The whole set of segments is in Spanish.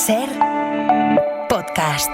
SER Podcast.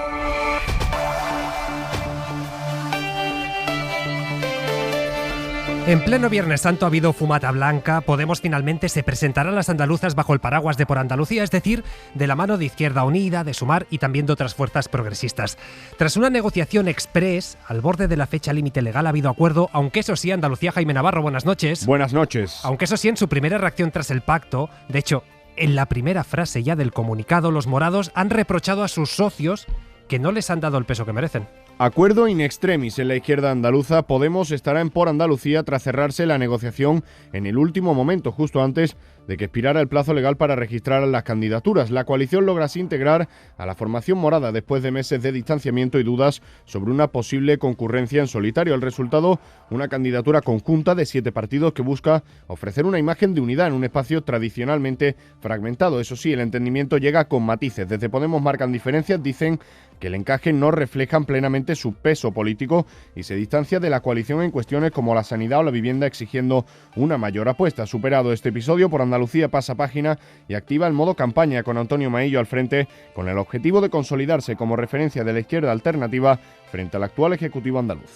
En pleno Viernes Santo ha habido fumata blanca. Podemos finalmente se presentarán las andaluzas bajo el paraguas de Por Andalucía, es decir, de la mano de Izquierda Unida, de Sumar y también de otras fuerzas progresistas. Tras una negociación express, al borde de la fecha límite legal ha habido acuerdo, aunque eso sí, Andalucía. Jaime Navarro, buenas noches. Buenas noches. Aunque eso sí, en su primera reacción tras el pacto, de hecho, en la primera frase ya del comunicado, los morados han reprochado a sus socios que no les han dado el peso que merecen. Acuerdo in extremis en la izquierda andaluza. Podemos estará en Por Andalucía tras cerrarse la negociación en el último momento, justo antes de que expirara el plazo legal para registrar las candidaturas. La coalición logra así integrar a la formación morada después de meses de distanciamiento y dudas sobre una posible concurrencia en solitario. El resultado, una candidatura conjunta de 7 partidos que busca ofrecer una imagen de unidad en un espacio tradicionalmente fragmentado. Eso sí, el entendimiento llega con matices. Desde Podemos marcan diferencias, dicen que el encaje no reflejan plenamente su peso político y se distancia de la coalición en cuestiones como la sanidad o la vivienda, exigiendo una mayor apuesta. Superado este episodio, Por Andalucía pasa página y activa el modo campaña con Antonio Maillo al frente, con el objetivo de consolidarse como referencia de la izquierda alternativa frente al actual Ejecutivo andaluz.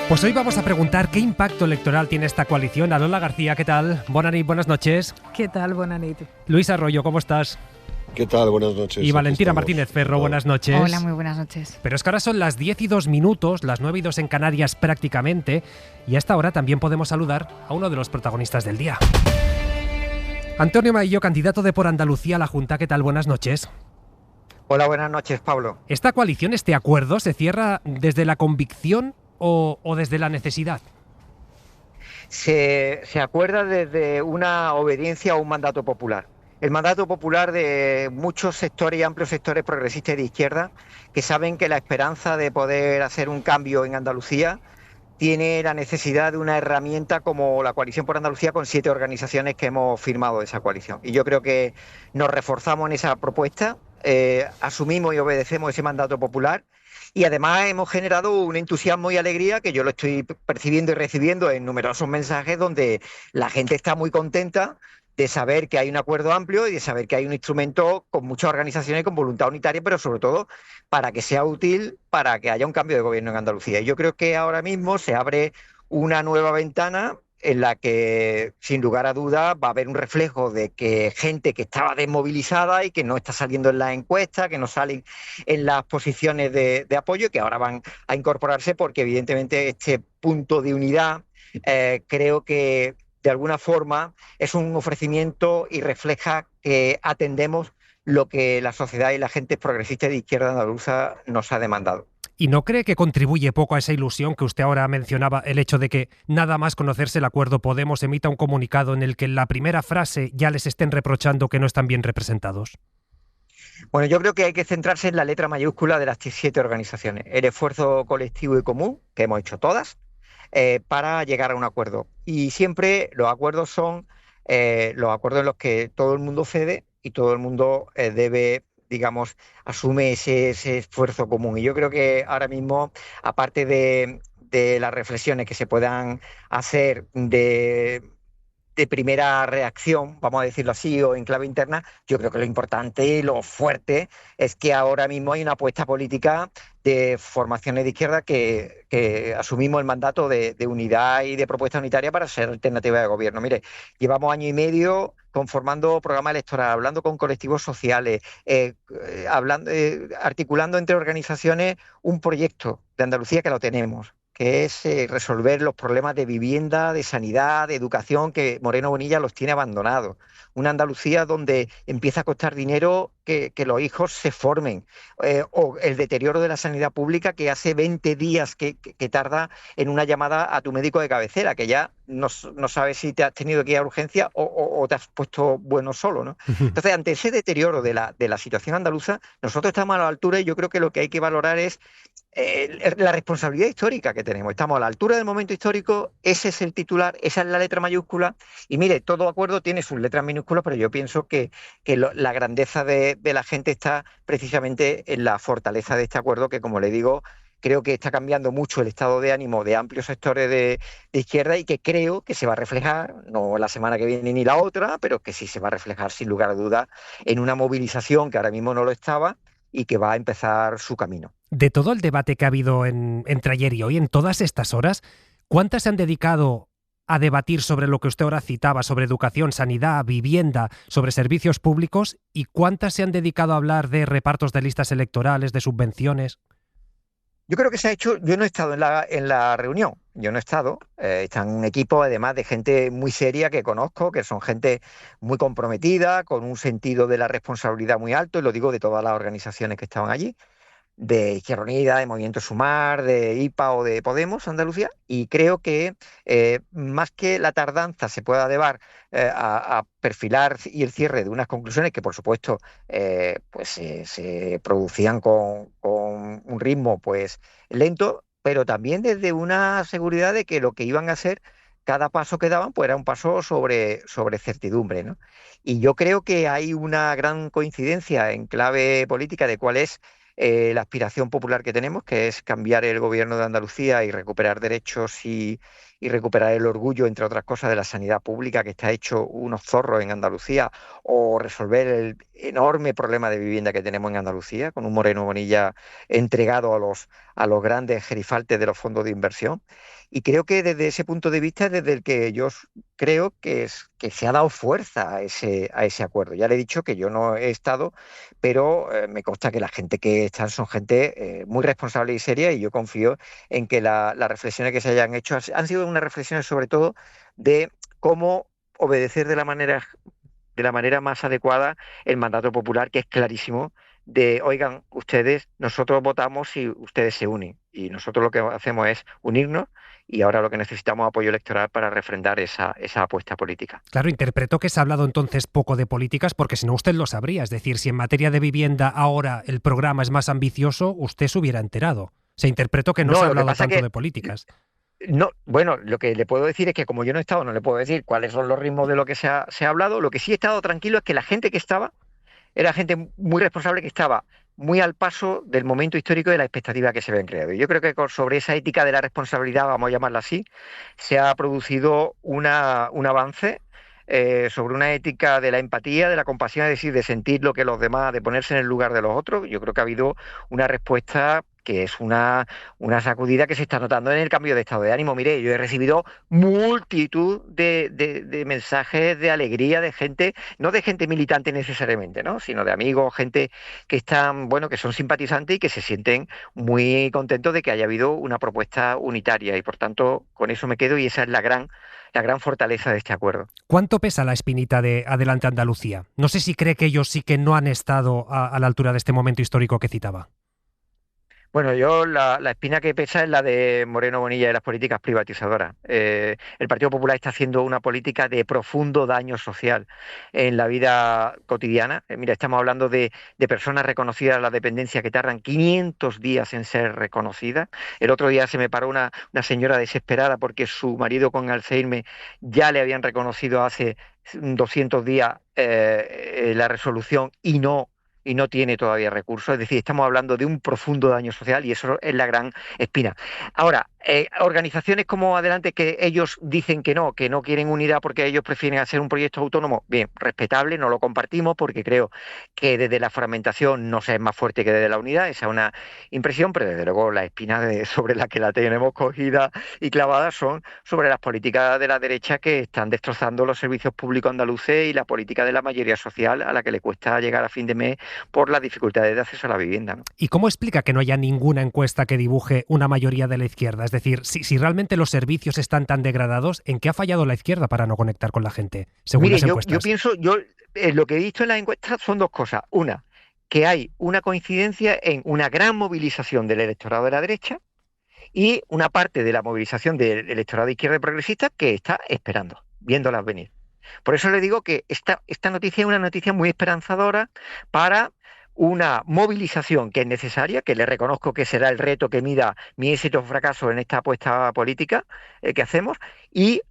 Pues hoy vamos a preguntar qué impacto electoral tiene esta coalición. Lola García, ¿qué tal? Buenas noches. ¿Qué tal? Buenas noches. Luis Arroyo, ¿cómo estás? ¿Qué tal? Buenas noches. Y Valentina Martínez Ferro, buenas noches. Hola, muy buenas noches. Pero es que ahora son las 10:02, las 9:02 en Canarias prácticamente, y a esta hora también podemos saludar a uno de los protagonistas del día. Antonio Maillo, candidato de Por Andalucía a la Junta, ¿qué tal? Buenas noches. Hola, buenas noches, Pablo. ¿Esta coalición, este acuerdo, se cierra desde la convicción o desde la necesidad? Se acuerda desde una obediencia a un mandato popular. El mandato popular de muchos sectores y amplios sectores progresistas y de izquierda que saben que la esperanza de poder hacer un cambio en Andalucía tiene la necesidad de una herramienta como la Coalición por Andalucía, con 7 organizaciones que hemos firmado esa coalición. Y yo creo que nos reforzamos en esa propuesta, asumimos y obedecemos ese mandato popular. Y además hemos generado un entusiasmo y alegría que yo lo estoy percibiendo y recibiendo en numerosos mensajes donde la gente está muy contenta de saber que hay un acuerdo amplio y de saber que hay un instrumento con muchas organizaciones con voluntad unitaria, pero sobre todo para que sea útil para que haya un cambio de gobierno en Andalucía. Y yo creo que ahora mismo se abre una nueva ventana en la que, sin lugar a dudas, va a haber un reflejo de que gente que estaba desmovilizada y que no está saliendo en las encuestas, que no salen en las posiciones de apoyo, que ahora van a incorporarse porque, evidentemente, este punto de unidad creo que, de alguna forma, es un ofrecimiento y refleja que atendemos lo que la sociedad y la gente progresista de izquierda andaluza nos ha demandado. ¿Y no cree que contribuye poco a esa ilusión que usted ahora mencionaba, el hecho de que nada más conocerse el acuerdo Podemos emita un comunicado en el que en la primera frase ya les estén reprochando que no están bien representados? Bueno, yo creo que hay que centrarse en la letra mayúscula de las 7 organizaciones, el esfuerzo colectivo y común, que hemos hecho todas, para llegar a un acuerdo. Y siempre los acuerdos son los acuerdos en los que todo el mundo cede y todo el mundo debe, digamos, asume ese esfuerzo común. Y yo creo que ahora mismo, aparte de las reflexiones que se puedan hacer de primera reacción, vamos a decirlo así, o en clave interna, yo creo que lo importante y lo fuerte es que ahora mismo hay una apuesta política de formaciones de izquierda que asumimos el mandato de unidad y de propuesta unitaria para ser alternativa de gobierno. Mire, llevamos año y medio conformando programa electoral, hablando con colectivos sociales, articulando entre organizaciones un proyecto de Andalucía que lo tenemos, que es resolver los problemas de vivienda, de sanidad, de educación, que Moreno Bonilla los tiene abandonados. Una Andalucía donde empieza a costar dinero que los hijos se formen, o el deterioro de la sanidad pública, que hace 20 días que tarda en una llamada a tu médico de cabecera, que ya no sabes si te has tenido que ir a urgencia o te has puesto bueno solo, ¿no? Entonces, ante ese deterioro de la situación andaluza, nosotros estamos a la altura y yo creo que lo que hay que valorar es la responsabilidad histórica que tenemos. Estamos a la altura del momento histórico, ese es el titular, esa es la letra mayúscula. Y mire, todo acuerdo tiene sus letras minúsculas, pero yo pienso que la grandeza de la gente está precisamente en la fortaleza de este acuerdo, que, como le digo, creo que está cambiando mucho el estado de ánimo de amplios sectores de izquierda y que creo que se va a reflejar, no la semana que viene ni la otra, pero que sí se va a reflejar sin lugar a dudas en una movilización que ahora mismo no lo estaba y que va a empezar su camino. De todo el debate que ha habido entre ayer y hoy, en todas estas horas, ¿cuántas se han dedicado a debatir sobre lo que usted ahora citaba, sobre educación, sanidad, vivienda, sobre servicios públicos? ¿Y cuántas se han dedicado a hablar de repartos de listas electorales, de subvenciones? Yo creo que se ha hecho, yo no he estado en la reunión, yo no he estado, está un equipo además de gente muy seria que conozco, que son gente muy comprometida, con un sentido de la responsabilidad muy alto, y lo digo de todas las organizaciones que estaban allí, de Izquierda Unida, de Movimiento Sumar, de IPA o de Podemos Andalucía, y creo que más que la tardanza se pueda deber a perfilar y el cierre de unas conclusiones que por supuesto se producían con un ritmo pues lento, pero también desde una seguridad de que lo que iban a hacer, cada paso que daban pues era un paso sobre certidumbre, ¿no? Y yo creo que hay una gran coincidencia en clave política de cuál es la aspiración popular que tenemos, que es cambiar el gobierno de Andalucía y recuperar derechos y recuperar el orgullo, entre otras cosas, de la sanidad pública, que está hecho unos zorros en Andalucía, o resolver el enorme problema de vivienda que tenemos en Andalucía, con un Moreno Bonilla entregado a los grandes gerifaltes de los fondos de inversión. Y creo que desde ese punto de vista es desde el que yo creo que se ha dado fuerza a ese acuerdo. Ya le he dicho que yo no he estado, pero me consta que la gente que está son gente muy responsable y seria, y yo confío en que las reflexiones que se hayan hecho han sido unas reflexiones sobre todo de cómo obedecer de la manera más adecuada el mandato popular, que es clarísimo, de, oigan, nosotros votamos y ustedes se unen. Y nosotros lo que hacemos es unirnos, y ahora lo que necesitamos es apoyo electoral para refrendar esa apuesta política. Claro, interpreto que se ha hablado entonces poco de políticas, porque si no usted lo sabría. Es decir, si en materia de vivienda ahora el programa es más ambicioso, usted se hubiera enterado. Se interpretó que no se ha hablado tanto de políticas. No, bueno, lo que le puedo decir es que como yo no he estado, no le puedo decir cuáles son los ritmos de lo que se ha hablado. Lo que sí he estado tranquilo es que la gente que estaba era gente muy responsable, que estaba muy al paso del momento histórico y de la expectativa que se habían creado. Y yo creo que sobre esa ética de la responsabilidad, vamos a llamarla así, se ha producido un avance sobre una ética de la empatía, de la compasión, es decir, de sentir lo que los demás, de ponerse en el lugar de los otros. Yo creo que ha habido una respuesta que es una sacudida que se está notando en el cambio de estado de ánimo. Mire, yo he recibido multitud de mensajes de alegría de gente, no de gente militante necesariamente, ¿no?, sino de amigos, gente que están, bueno, que son simpatizantes y que se sienten muy contentos de que haya habido una propuesta unitaria, y por tanto con eso me quedo, y esa es la gran fortaleza de este acuerdo. ¿Cuánto pesa la espinita de Adelante Andalucía? No sé si cree que ellos sí que no han estado a la altura de este momento histórico que citaba. Bueno, yo la espina que pesa es la de Moreno Bonilla y las políticas privatizadoras. El Partido Popular está haciendo una política de profundo daño social en la vida cotidiana. Mira, estamos hablando de personas reconocidas a la dependencia que tardan 500 días en ser reconocidas. El otro día se me paró una señora desesperada porque su marido con Alzheimer ya le habían reconocido hace 200 días la resolución y no tiene todavía recursos. Es decir, estamos hablando de un profundo daño social, y eso es la gran espina. Ahora, organizaciones como Adelante, que ellos dicen que no quieren unidad porque ellos prefieren hacer un proyecto autónomo, bien, respetable, no lo compartimos, porque creo que desde la fragmentación no se es más fuerte que desde la unidad, esa es una impresión, pero desde luego la espina sobre la que la tenemos cogida y clavada son sobre las políticas de la derecha, que están destrozando los servicios públicos andaluces y la política de la mayoría social, a la que le cuesta llegar a fin de mes por las dificultades de acceso a la vivienda, ¿no? ¿Y cómo explica que no haya ninguna encuesta que dibuje una mayoría de la izquierda? Es decir, si realmente los servicios están tan degradados, ¿en qué ha fallado la izquierda para no conectar con la gente, según las encuestas? Yo pienso, lo que he visto en las encuestas son dos cosas. Una, que hay una coincidencia en una gran movilización del electorado de la derecha, y una parte de la movilización del electorado de izquierda y progresista que está esperando, viéndolas venir. Por eso le digo que esta noticia es una noticia muy esperanzadora para una movilización que es necesaria, que le reconozco que será el reto que mida mi éxito o fracaso en esta apuesta política que hacemos, y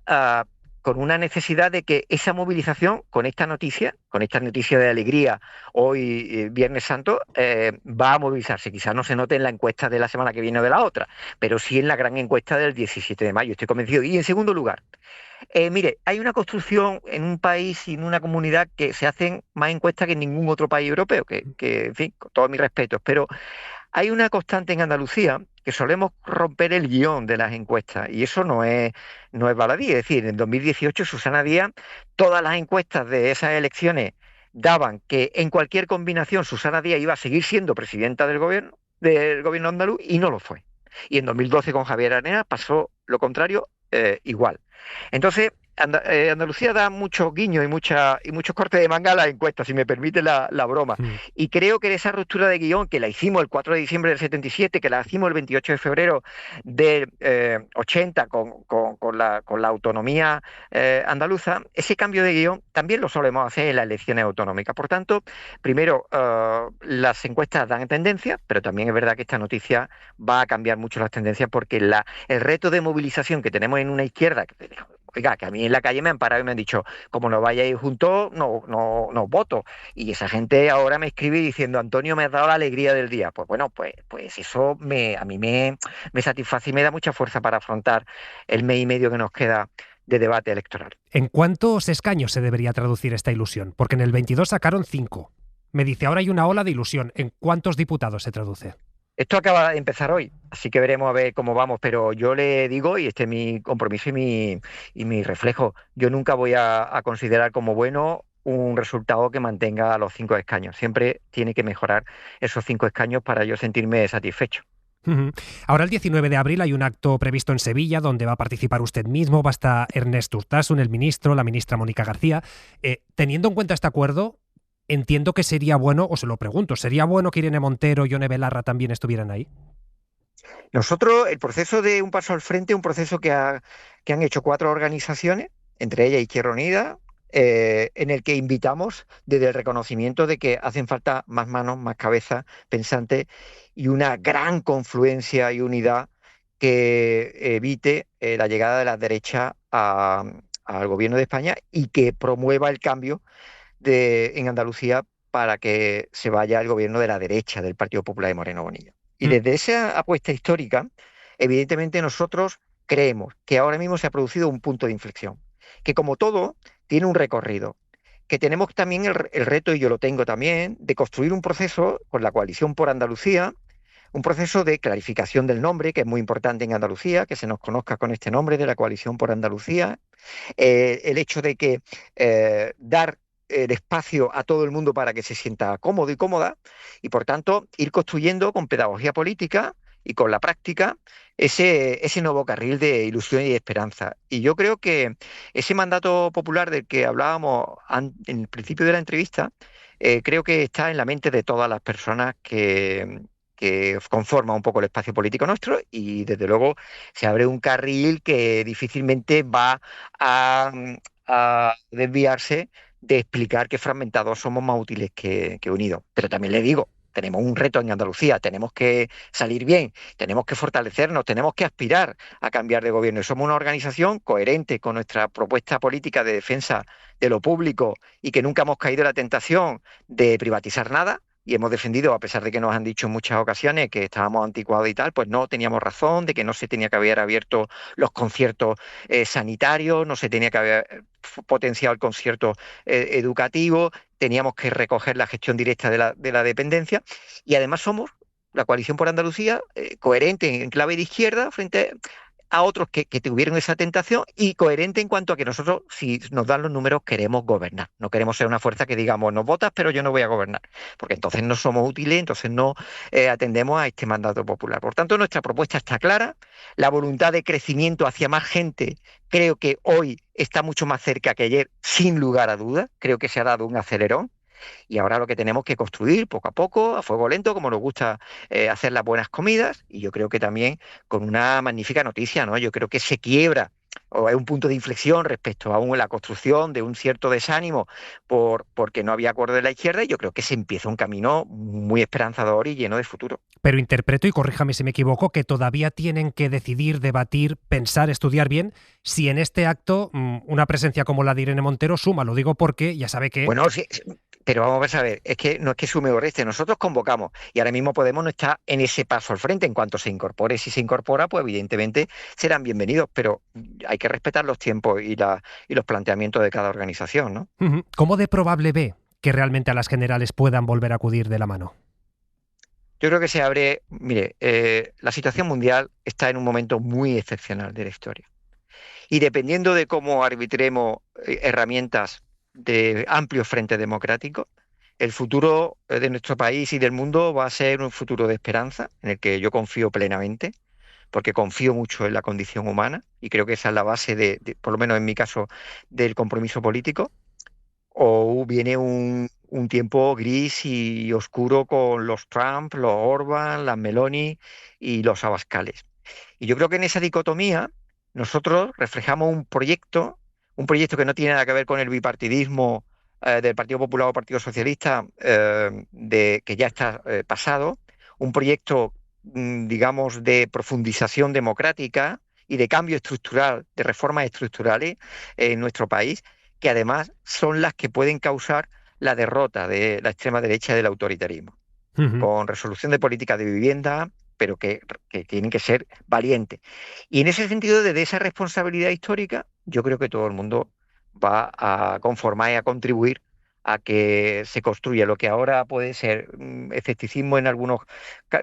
con una necesidad de que esa movilización, con esta noticia de alegría hoy, Viernes Santo, va a movilizarse. Quizás no se note en la encuesta de la semana que viene o de la otra, pero sí en la gran encuesta del 17 de mayo, estoy convencido. Y en segundo lugar, mire, hay una construcción en un país y en una comunidad que se hacen más encuestas que en ningún otro país europeo, en fin, con todos mis respetos, pero hay una constante en Andalucía que solemos romper el guión de las encuestas y eso no es baladí. Es decir, en 2018 Susana Díaz, todas las encuestas de esas elecciones daban que en cualquier combinación Susana Díaz iba a seguir siendo presidenta del gobierno andaluz y no lo fue. Y en 2012 con Javier Arenas pasó lo contrario, igual. Entonces, Andalucía da muchos guiños y muchos cortes de manga a las encuestas, si me permite la broma. Y creo que esa ruptura de guión, que la hicimos el 4 de diciembre del 77, que la hicimos el 28 de febrero del 80 con la autonomía andaluza, ese cambio de guión también lo solemos hacer en las elecciones autonómicas. Por tanto, primero, las encuestas dan tendencias, pero también es verdad que esta noticia va a cambiar mucho las tendencias porque el reto de movilización que tenemos en una izquierda, oiga, que a mí en la calle me han parado y me han dicho, como no vayáis juntos, no voto. Y esa gente ahora me escribe diciendo, Antonio, me has dado la alegría del día. Pues bueno, pues eso a mí me satisface y me da mucha fuerza para afrontar el mes y medio que nos queda de debate electoral. ¿En cuántos escaños se debería traducir esta ilusión? Porque en el 22 sacaron 5. Me dice, ahora hay una ola de ilusión. ¿En cuántos diputados se traduce? Esto acaba de empezar hoy, así que veremos a ver cómo vamos, pero yo le digo, y este es mi compromiso y mi reflejo, yo nunca voy a considerar como bueno un resultado que mantenga los 5 escaños. Siempre tiene que mejorar esos 5 escaños para yo sentirme satisfecho. Ahora el 19 de abril hay un acto previsto en Sevilla donde va a participar usted mismo, va a estar Ernest Urtasun, el ministro, la ministra Mónica García. Teniendo en cuenta este acuerdo, entiendo que sería bueno, o se lo pregunto, ¿sería bueno que Irene Montero y Yone Belarra también estuvieran ahí? Nosotros, el proceso de Un Paso al Frente, un proceso que han hecho 4 organizaciones, entre ellas Izquierda Unida, en el que invitamos desde el reconocimiento de que hacen falta más manos, más cabezas pensantes y una gran confluencia y unidad que evite la llegada de la derecha al gobierno de España y que promueva el cambio en Andalucía para que se vaya el gobierno de la derecha del Partido Popular de Moreno Bonilla. Y desde esa apuesta histórica, evidentemente nosotros creemos que ahora mismo se ha producido un punto de inflexión, que como todo tiene un recorrido, que tenemos también el reto, y yo lo tengo también, de construir un proceso con la Coalición por Andalucía, un proceso de clarificación del nombre, que es muy importante en Andalucía, que se nos conozca con este nombre de la Coalición por Andalucía, el hecho de que dar el espacio a todo el mundo para que se sienta cómodo y cómoda, y por tanto ir construyendo con pedagogía política y con la práctica ese nuevo carril de ilusión y de esperanza. Y yo creo que ese mandato popular del que hablábamos en el principio de la entrevista, creo que está en la mente de todas las personas que conforman un poco el espacio político nuestro, y desde luego se abre un carril que difícilmente va a desviarse de explicar que fragmentados somos más útiles que unidos. Pero también le digo, tenemos un reto en Andalucía, tenemos que salir bien, tenemos que fortalecernos, tenemos que aspirar a cambiar de gobierno. Y somos una organización coherente con nuestra propuesta política de defensa de lo público y que nunca hemos caído en la tentación de privatizar nada. Y hemos defendido, a pesar de que nos han dicho en muchas ocasiones que estábamos anticuados y tal, pues no teníamos razón, de que no se tenía que haber abierto los conciertos sanitarios, no se tenía que haber potenciado el concierto educativo, teníamos que recoger la gestión directa de la dependencia, y además somos la Coalición por Andalucía coherente en clave de izquierda frente a otros que tuvieron esa tentación, y coherente en cuanto a que nosotros, si nos dan los números, queremos gobernar. No queremos ser una fuerza que digamos, nos votas, pero yo no voy a gobernar, porque entonces no somos útiles, entonces no atendemos a este mandato popular. Por tanto, nuestra propuesta está clara, la voluntad de crecimiento hacia más gente creo que hoy está mucho más cerca que ayer, sin lugar a dudas, creo que se ha dado un acelerón. Y ahora lo que tenemos que construir poco a poco, a fuego lento, como nos gusta hacer las buenas comidas, y yo creo que también con una magnífica noticia, ¿no? Yo creo que se quiebra o es un punto de inflexión respecto a la construcción de un cierto desánimo porque no había acuerdo de la izquierda, y yo creo que se empieza un camino muy esperanzador y lleno de futuro. Pero interpreto, y corríjame si me equivoco, que todavía tienen que decidir, debatir, pensar, estudiar bien si en este acto una presencia como la de Irene Montero suma. Lo digo porque ya sabe que... Bueno, sí, pero vamos a ver, es que no es que sume o reste, nosotros convocamos y ahora mismo Podemos no está en ese paso al frente. En cuanto se incorpore, si se incorpora, pues evidentemente serán bienvenidos, pero hay que respetar los tiempos y los planteamientos de cada organización, ¿no? ¿Cómo de probable ve que realmente a las generales puedan volver a acudir de la mano? Yo creo que se abre, mire, la situación mundial está en un momento muy excepcional de la historia. Y dependiendo de cómo arbitremos herramientas de amplio frente democrático, el futuro de nuestro país y del mundo va a ser un futuro de esperanza, en el que yo confío plenamente, porque confío mucho en la condición humana, y creo que esa es la base por lo menos en mi caso, del compromiso político. O viene un tiempo gris y oscuro con los Trump, los Orban, las Meloni y los Abascales. Y yo creo que en esa dicotomía nosotros reflejamos un proyecto que no tiene nada que ver con el bipartidismo del Partido Popular o Partido Socialista, que ya está pasado, un proyecto, digamos, de profundización democrática y de cambio estructural, de reformas estructurales en nuestro país, que además son las que pueden causar la derrota de la extrema derecha y del autoritarismo, con resolución de políticas de vivienda, pero que tienen que ser valientes. Y en ese sentido, desde esa responsabilidad histórica, yo creo que todo el mundo va a conformar y a contribuir a que se construya lo que ahora puede ser escepticismo en algunos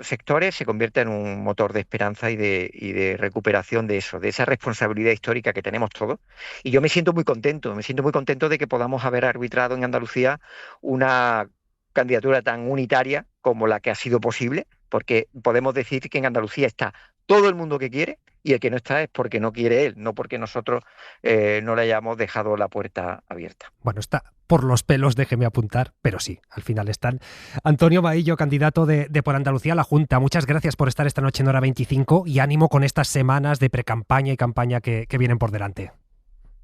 sectores, se convierta en un motor de esperanza y de recuperación de eso, de esa responsabilidad histórica que tenemos todos. Y yo me siento muy contento de que podamos haber arbitrado en Andalucía una candidatura tan unitaria como la que ha sido posible, porque podemos decir que en Andalucía está todo el mundo que quiere, y el que no está es porque no quiere él, no porque nosotros no le hayamos dejado la puerta abierta. Bueno, está por los pelos, déjeme apuntar, pero sí, al final están. Antonio Maillo, candidato de Por Andalucía a la Junta, muchas gracias por estar esta noche en Hora 25 y ánimo con estas semanas de precampaña y campaña que vienen por delante.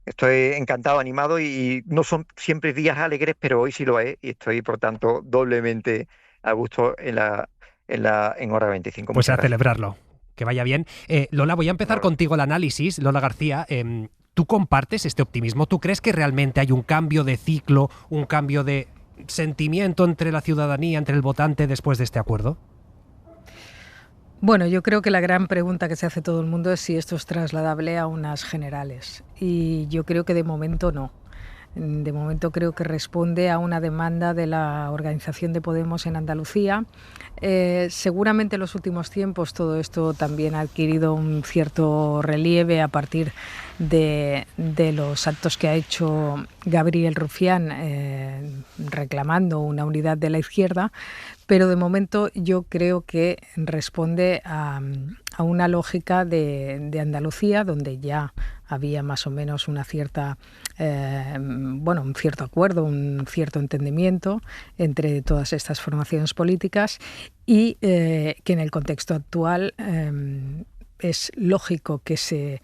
Estoy encantado, animado, y no son siempre días alegres, pero hoy sí lo es, y estoy, por tanto, doblemente a gusto en Hora 25. Pues Muchas a gracias. celebrarlo. Que vaya bien. Lola, voy a empezar contigo el análisis. Lola García, ¿tú compartes este optimismo? ¿Tú crees que realmente hay un cambio de ciclo, un cambio de sentimiento entre la ciudadanía, entre el votante después de este acuerdo? Bueno, yo creo que la gran pregunta que se hace todo el mundo es si esto es trasladable a unas generales. Y yo creo que de momento no. De momento creo que responde a una demanda de la organización de Podemos en Andalucía. Seguramente en los últimos tiempos todo esto también ha adquirido un cierto relieve a partir de los actos que ha hecho Gabriel Rufián reclamando una unidad de la izquierda, pero de momento yo creo que responde a una lógica de Andalucía, donde ya había más o menos una cierta, un cierto acuerdo, un cierto entendimiento entre todas estas formaciones políticas, y que en el contexto actual es lógico que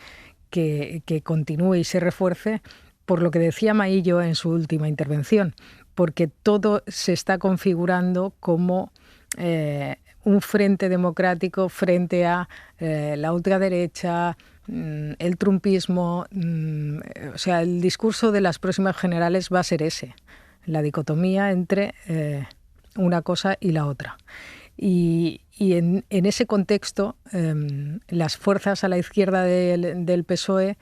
continúe y se refuerce, por lo que decía Maillo en su última intervención, porque todo se está configurando como un frente democrático frente a la ultraderecha, el trumpismo. O sea, el discurso de las próximas generales va a ser ese, la dicotomía entre una cosa y la otra. Y en ese contexto, las fuerzas a la izquierda del PSOE,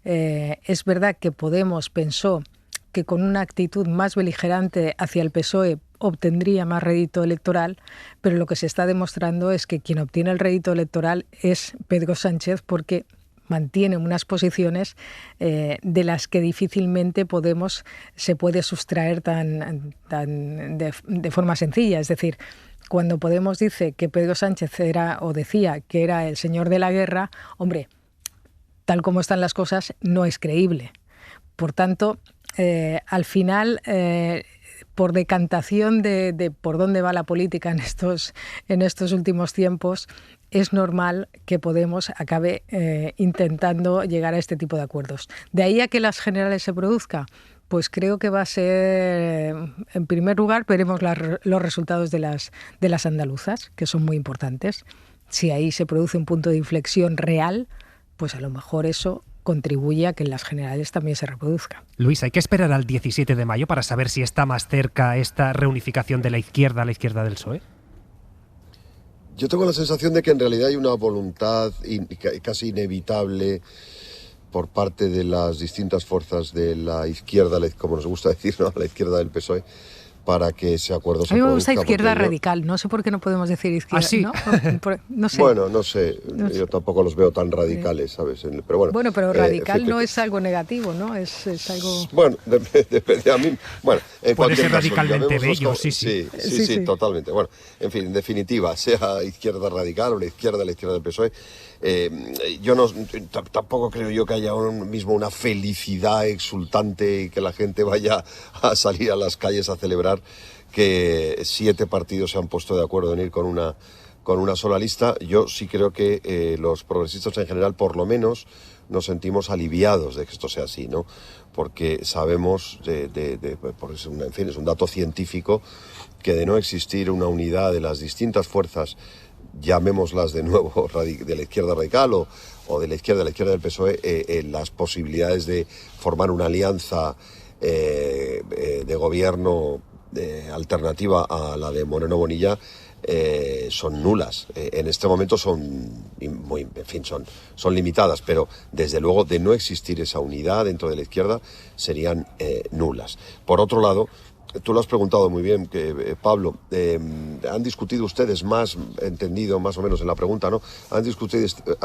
es verdad que Podemos pensó que con una actitud más beligerante hacia el PSOE obtendría más rédito electoral, pero lo que se está demostrando es que quien obtiene el rédito electoral es Pedro Sánchez, porque mantiene unas posiciones de las que difícilmente Podemos se puede sustraer de forma sencilla. Es decir, cuando Podemos dice que Pedro Sánchez decía que era el señor de la guerra, hombre, tal como están las cosas, no es creíble. Por tanto, al final, por decantación de por dónde va la política en estos últimos tiempos, es normal que Podemos acabe intentando llegar a este tipo de acuerdos. De ahí a que las generales se produzca, pues creo que va a ser, en primer lugar, veremos los resultados de las andaluzas, que son muy importantes. Si ahí se produce un punto de inflexión real, pues a lo mejor eso contribuye a que en las generales también se reproduzca. Luis, ¿hay que esperar al 17 de mayo para saber si está más cerca esta reunificación de la izquierda a la izquierda del PSOE? Yo tengo la sensación de que en realidad hay una voluntad casi inevitable por parte de las distintas fuerzas de la izquierda, como nos gusta decir, ¿no? La izquierda del PSOE, para que ese acuerdo se produzca. A mí me gusta izquierda radical, no sé por qué no podemos decir izquierda, ¿sí? ¿no? No sé. Bueno, no sé, yo tampoco los veo tan radicales, ¿sabes? Pero bueno, pero radical no es algo negativo, ¿no? Es algo... Bueno, depende a mí. Bueno, en puede ser caso, radicalmente bello, sí, totalmente. Bueno, en fin, en definitiva, sea izquierda radical o la izquierda del PSOE, yo tampoco creo yo que haya mismo una felicidad exultante y que la gente vaya a salir a las calles a celebrar que 7 partidos se han puesto de acuerdo en ir con una sola lista. Yo sí creo que los progresistas en general, por lo menos, nos sentimos aliviados de que esto sea así, ¿no? Porque sabemos, en fin, es un dato científico, que de no existir una unidad de las distintas fuerzas, llamémoslas de nuevo de la izquierda radical o de la izquierda del PSOE, las posibilidades de formar una alianza de gobierno alternativa a la de Moreno Bonilla son nulas. En este momento son limitadas, pero desde luego de no existir esa unidad dentro de la izquierda serían nulas. Por otro lado, tú lo has preguntado muy bien, Pablo, ¿han discutido ustedes más, entendido más o menos en la pregunta, ¿no? ¿Han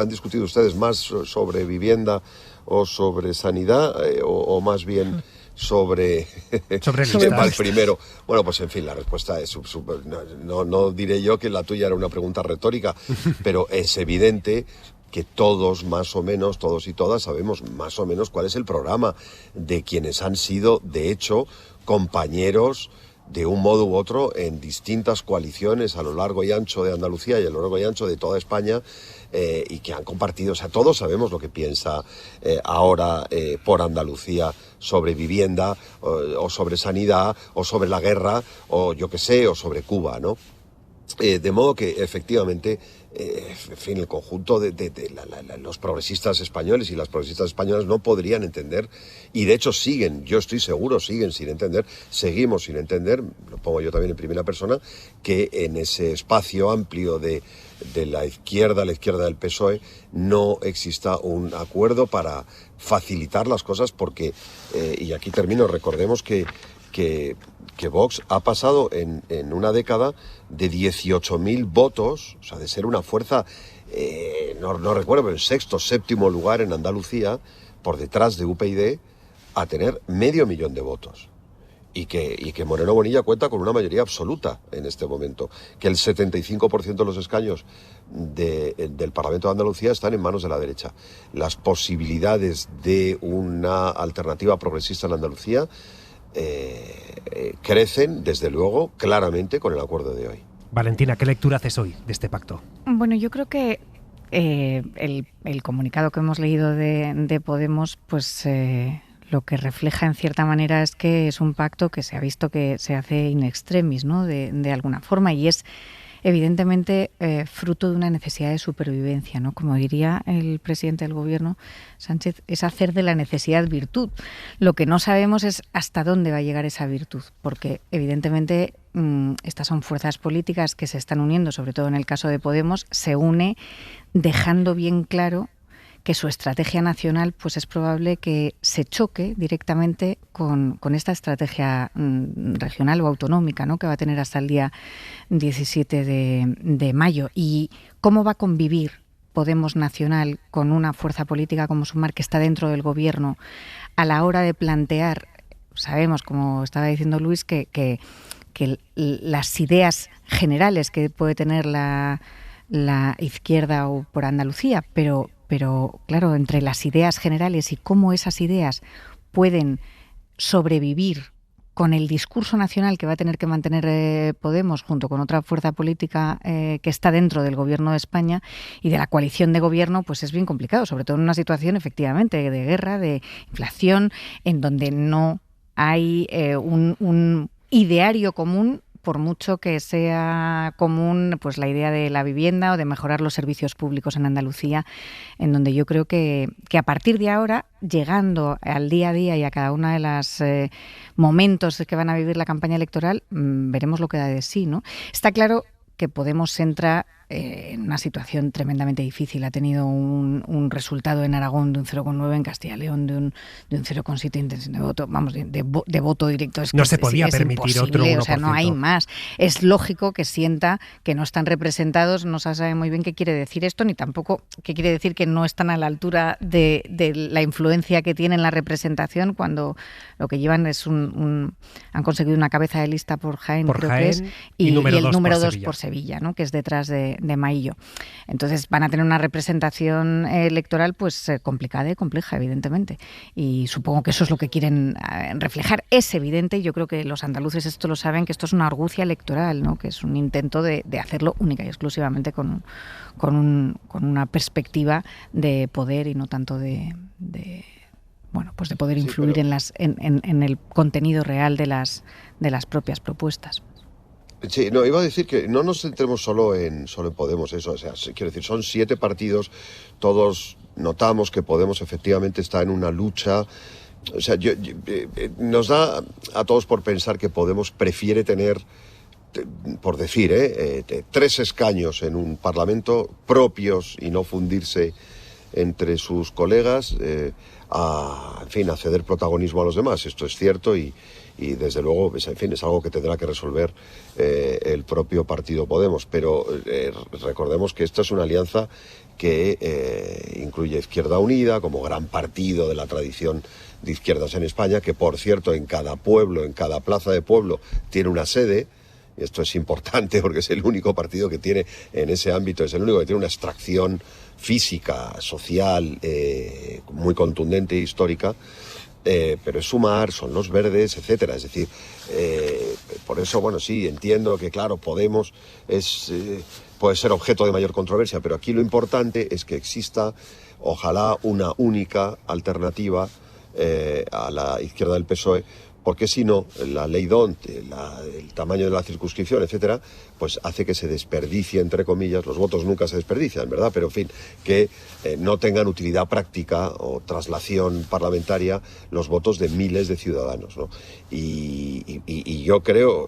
discutido ustedes más sobre vivienda o sobre sanidad o más bien sobre el tema del primero? Bueno, pues en fin, la respuesta es no diré yo que la tuya era una pregunta retórica, pero es evidente que todos y todas sabemos más o menos cuál es el programa de quienes han sido, de hecho, compañeros de un modo u otro en distintas coaliciones a lo largo y ancho de Andalucía y a lo largo y ancho de toda España, y que han compartido, o sea, todos sabemos lo que piensa ahora por Andalucía sobre vivienda o sobre sanidad o sobre la guerra o yo qué sé, o sobre Cuba, ¿no? De modo que efectivamente, en fin, el conjunto de los progresistas españoles y las progresistas españolas no podrían entender, y de hecho yo estoy seguro, seguimos sin entender, lo pongo yo también en primera persona, que en ese espacio amplio de la izquierda del PSOE no exista un acuerdo para facilitar las cosas, porque, y aquí termino, recordemos que Vox ha pasado en una década de 18.000 votos, o sea, de ser una fuerza, no recuerdo, pero en sexto, séptimo lugar en Andalucía, por detrás de UPyD, a tener 500.000 de votos. Y que Moreno Bonilla cuenta con una mayoría absoluta en este momento, que el 75% de los escaños del Parlamento de Andalucía están en manos de la derecha. Las posibilidades de una alternativa progresista en Andalucía crecen, desde luego, claramente con el acuerdo de hoy. Valentina, ¿qué lectura haces hoy de este pacto? Bueno, yo creo que el comunicado que hemos leído de Podemos, pues lo que refleja en cierta manera es que es un pacto que se ha visto que se hace in extremis, ¿no? De alguna forma, y es evidentemente fruto de una necesidad de supervivencia, ¿no? Como diría el presidente del gobierno, Sánchez, es hacer de la necesidad virtud. Lo que no sabemos es hasta dónde va a llegar esa virtud, porque evidentemente estas son fuerzas políticas que se están uniendo, sobre todo en el caso de Podemos, se une dejando bien claro que su estrategia nacional pues es probable que se choque directamente con esta estrategia regional o autonómica, ¿no? Que va a tener hasta el día 17 de mayo. ¿Y cómo va a convivir Podemos Nacional con una fuerza política como Sumar, que está dentro del gobierno, a la hora de plantear? Sabemos, como estaba diciendo Luis, que las ideas generales que puede tener la izquierda o por Andalucía, pero claro, entre las ideas generales y cómo esas ideas pueden sobrevivir con el discurso nacional que va a tener que mantener Podemos junto con otra fuerza política que está dentro del gobierno de España y de la coalición de gobierno, pues es bien complicado, sobre todo en una situación efectivamente de guerra, de inflación, en donde no hay un ideario común, por mucho que sea común pues la idea de la vivienda o de mejorar los servicios públicos en Andalucía, en donde yo creo que a partir de ahora, llegando al día a día y a cada uno de los momentos que van a vivir la campaña electoral, veremos lo que da de sí, ¿no? Está claro que Podemos entra en una situación tremendamente difícil. Ha tenido un resultado en Aragón de un 0,9, en Castilla y León de un 0,7 intención de voto, vamos, de voto directo. No se podía permitir otro 1%. O sea, no hay más. Es lógico que sienta que no están representados, no se sabe muy bien qué quiere decir esto, ni tampoco qué quiere decir que no están a la altura de la influencia que tienen la representación, cuando lo que llevan es han conseguido una cabeza de lista por Jaén, creo que es, y el número 2 por Sevilla, ¿no? Que es detrás de Maillo. Entonces van a tener una representación electoral pues complicada y compleja, evidentemente. Y supongo que eso es lo que quieren reflejar. Es evidente, y yo creo que los andaluces esto lo saben, que esto es una argucia electoral, ¿no? Que es un intento de hacerlo única y exclusivamente con una perspectiva de poder y no tanto de poder influir en el contenido real de las propias propuestas. Sí, no, iba a decir que no nos centremos solo en Podemos, eso, o sea, quiero decir, son 7 partidos, todos notamos que Podemos efectivamente está en una lucha, o sea, nos da a todos por pensar que Podemos prefiere tener, por decir, 3 escaños en un parlamento propios y no fundirse entre sus colegas, a ceder protagonismo a los demás. Esto es cierto y desde luego, en fin, es algo que tendrá que resolver el propio partido Podemos, pero recordemos que esta es una alianza que incluye Izquierda Unida como gran partido de la tradición de izquierdas en España, que por cierto en cada pueblo, en cada plaza de pueblo tiene una sede. Esto es importante porque es el único partido que tiene en ese ámbito, es el único que tiene una extracción física, social, muy contundente e histórica. Pero es Sumar, son los Verdes, etcétera. Es decir, por eso, bueno, sí, entiendo que, claro, Podemos puede ser objeto de mayor controversia, pero aquí lo importante es que exista, ojalá, una única alternativa a la izquierda del PSOE, porque si no, la ley DONT, el tamaño de la circunscripción, etcétera, pues hace que se desperdicie, entre comillas, los votos nunca se desperdician, ¿verdad? Pero en fin, que no tengan utilidad práctica o traslación parlamentaria los votos de miles de ciudadanos, ¿no? Y yo creo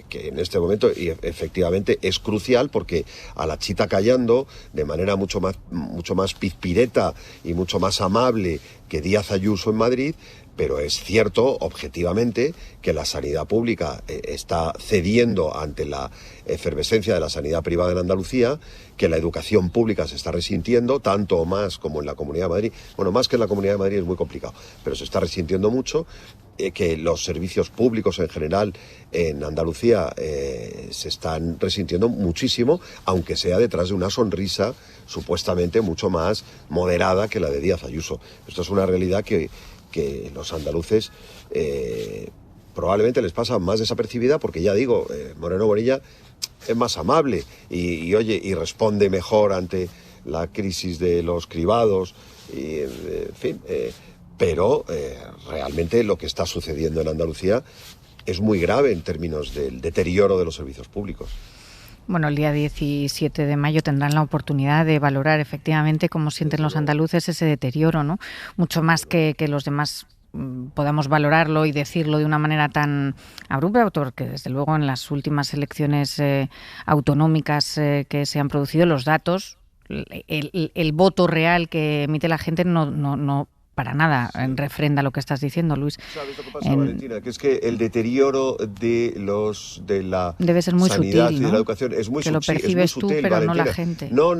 que en este momento, y efectivamente, es crucial porque a la Chita Callando, de manera mucho más pizpireta y mucho más amable que Díaz Ayuso en Madrid, pero es cierto, objetivamente, que la sanidad pública está cediendo ante la efervescencia de la sanidad privada en Andalucía, que la educación pública se está resintiendo, tanto o más como en la Comunidad de Madrid. Bueno, más que en la Comunidad de Madrid es muy complicado, pero se está resintiendo mucho, que los servicios públicos en general en Andalucía se están resintiendo muchísimo, aunque sea detrás de una sonrisa supuestamente mucho más moderada que la de Díaz Ayuso. Esto es una realidad que los andaluces probablemente les pasa más desapercibida porque, ya digo, Moreno Bonilla es más amable y responde mejor ante la crisis de los cribados y, en fin, pero realmente lo que está sucediendo en Andalucía es muy grave en términos del deterioro de los servicios públicos. Bueno, el día 17 de mayo tendrán la oportunidad de valorar efectivamente cómo sienten los andaluces ese deterioro, ¿no? Mucho más que los demás podamos valorarlo y decirlo de una manera tan abrupta, porque desde luego en las últimas elecciones autonómicas que se han producido, los datos, el voto real que emite la gente no para nada refrenda lo que estás diciendo, Luis. ¿Sabes lo que pasa, Valentina? Que es que el deterioro de la debe ser muy sanidad sutil, y de ¿no? la educación es muy que sutil. Lo percibes es muy sutil, tú, pero Valentina. no la gente. No.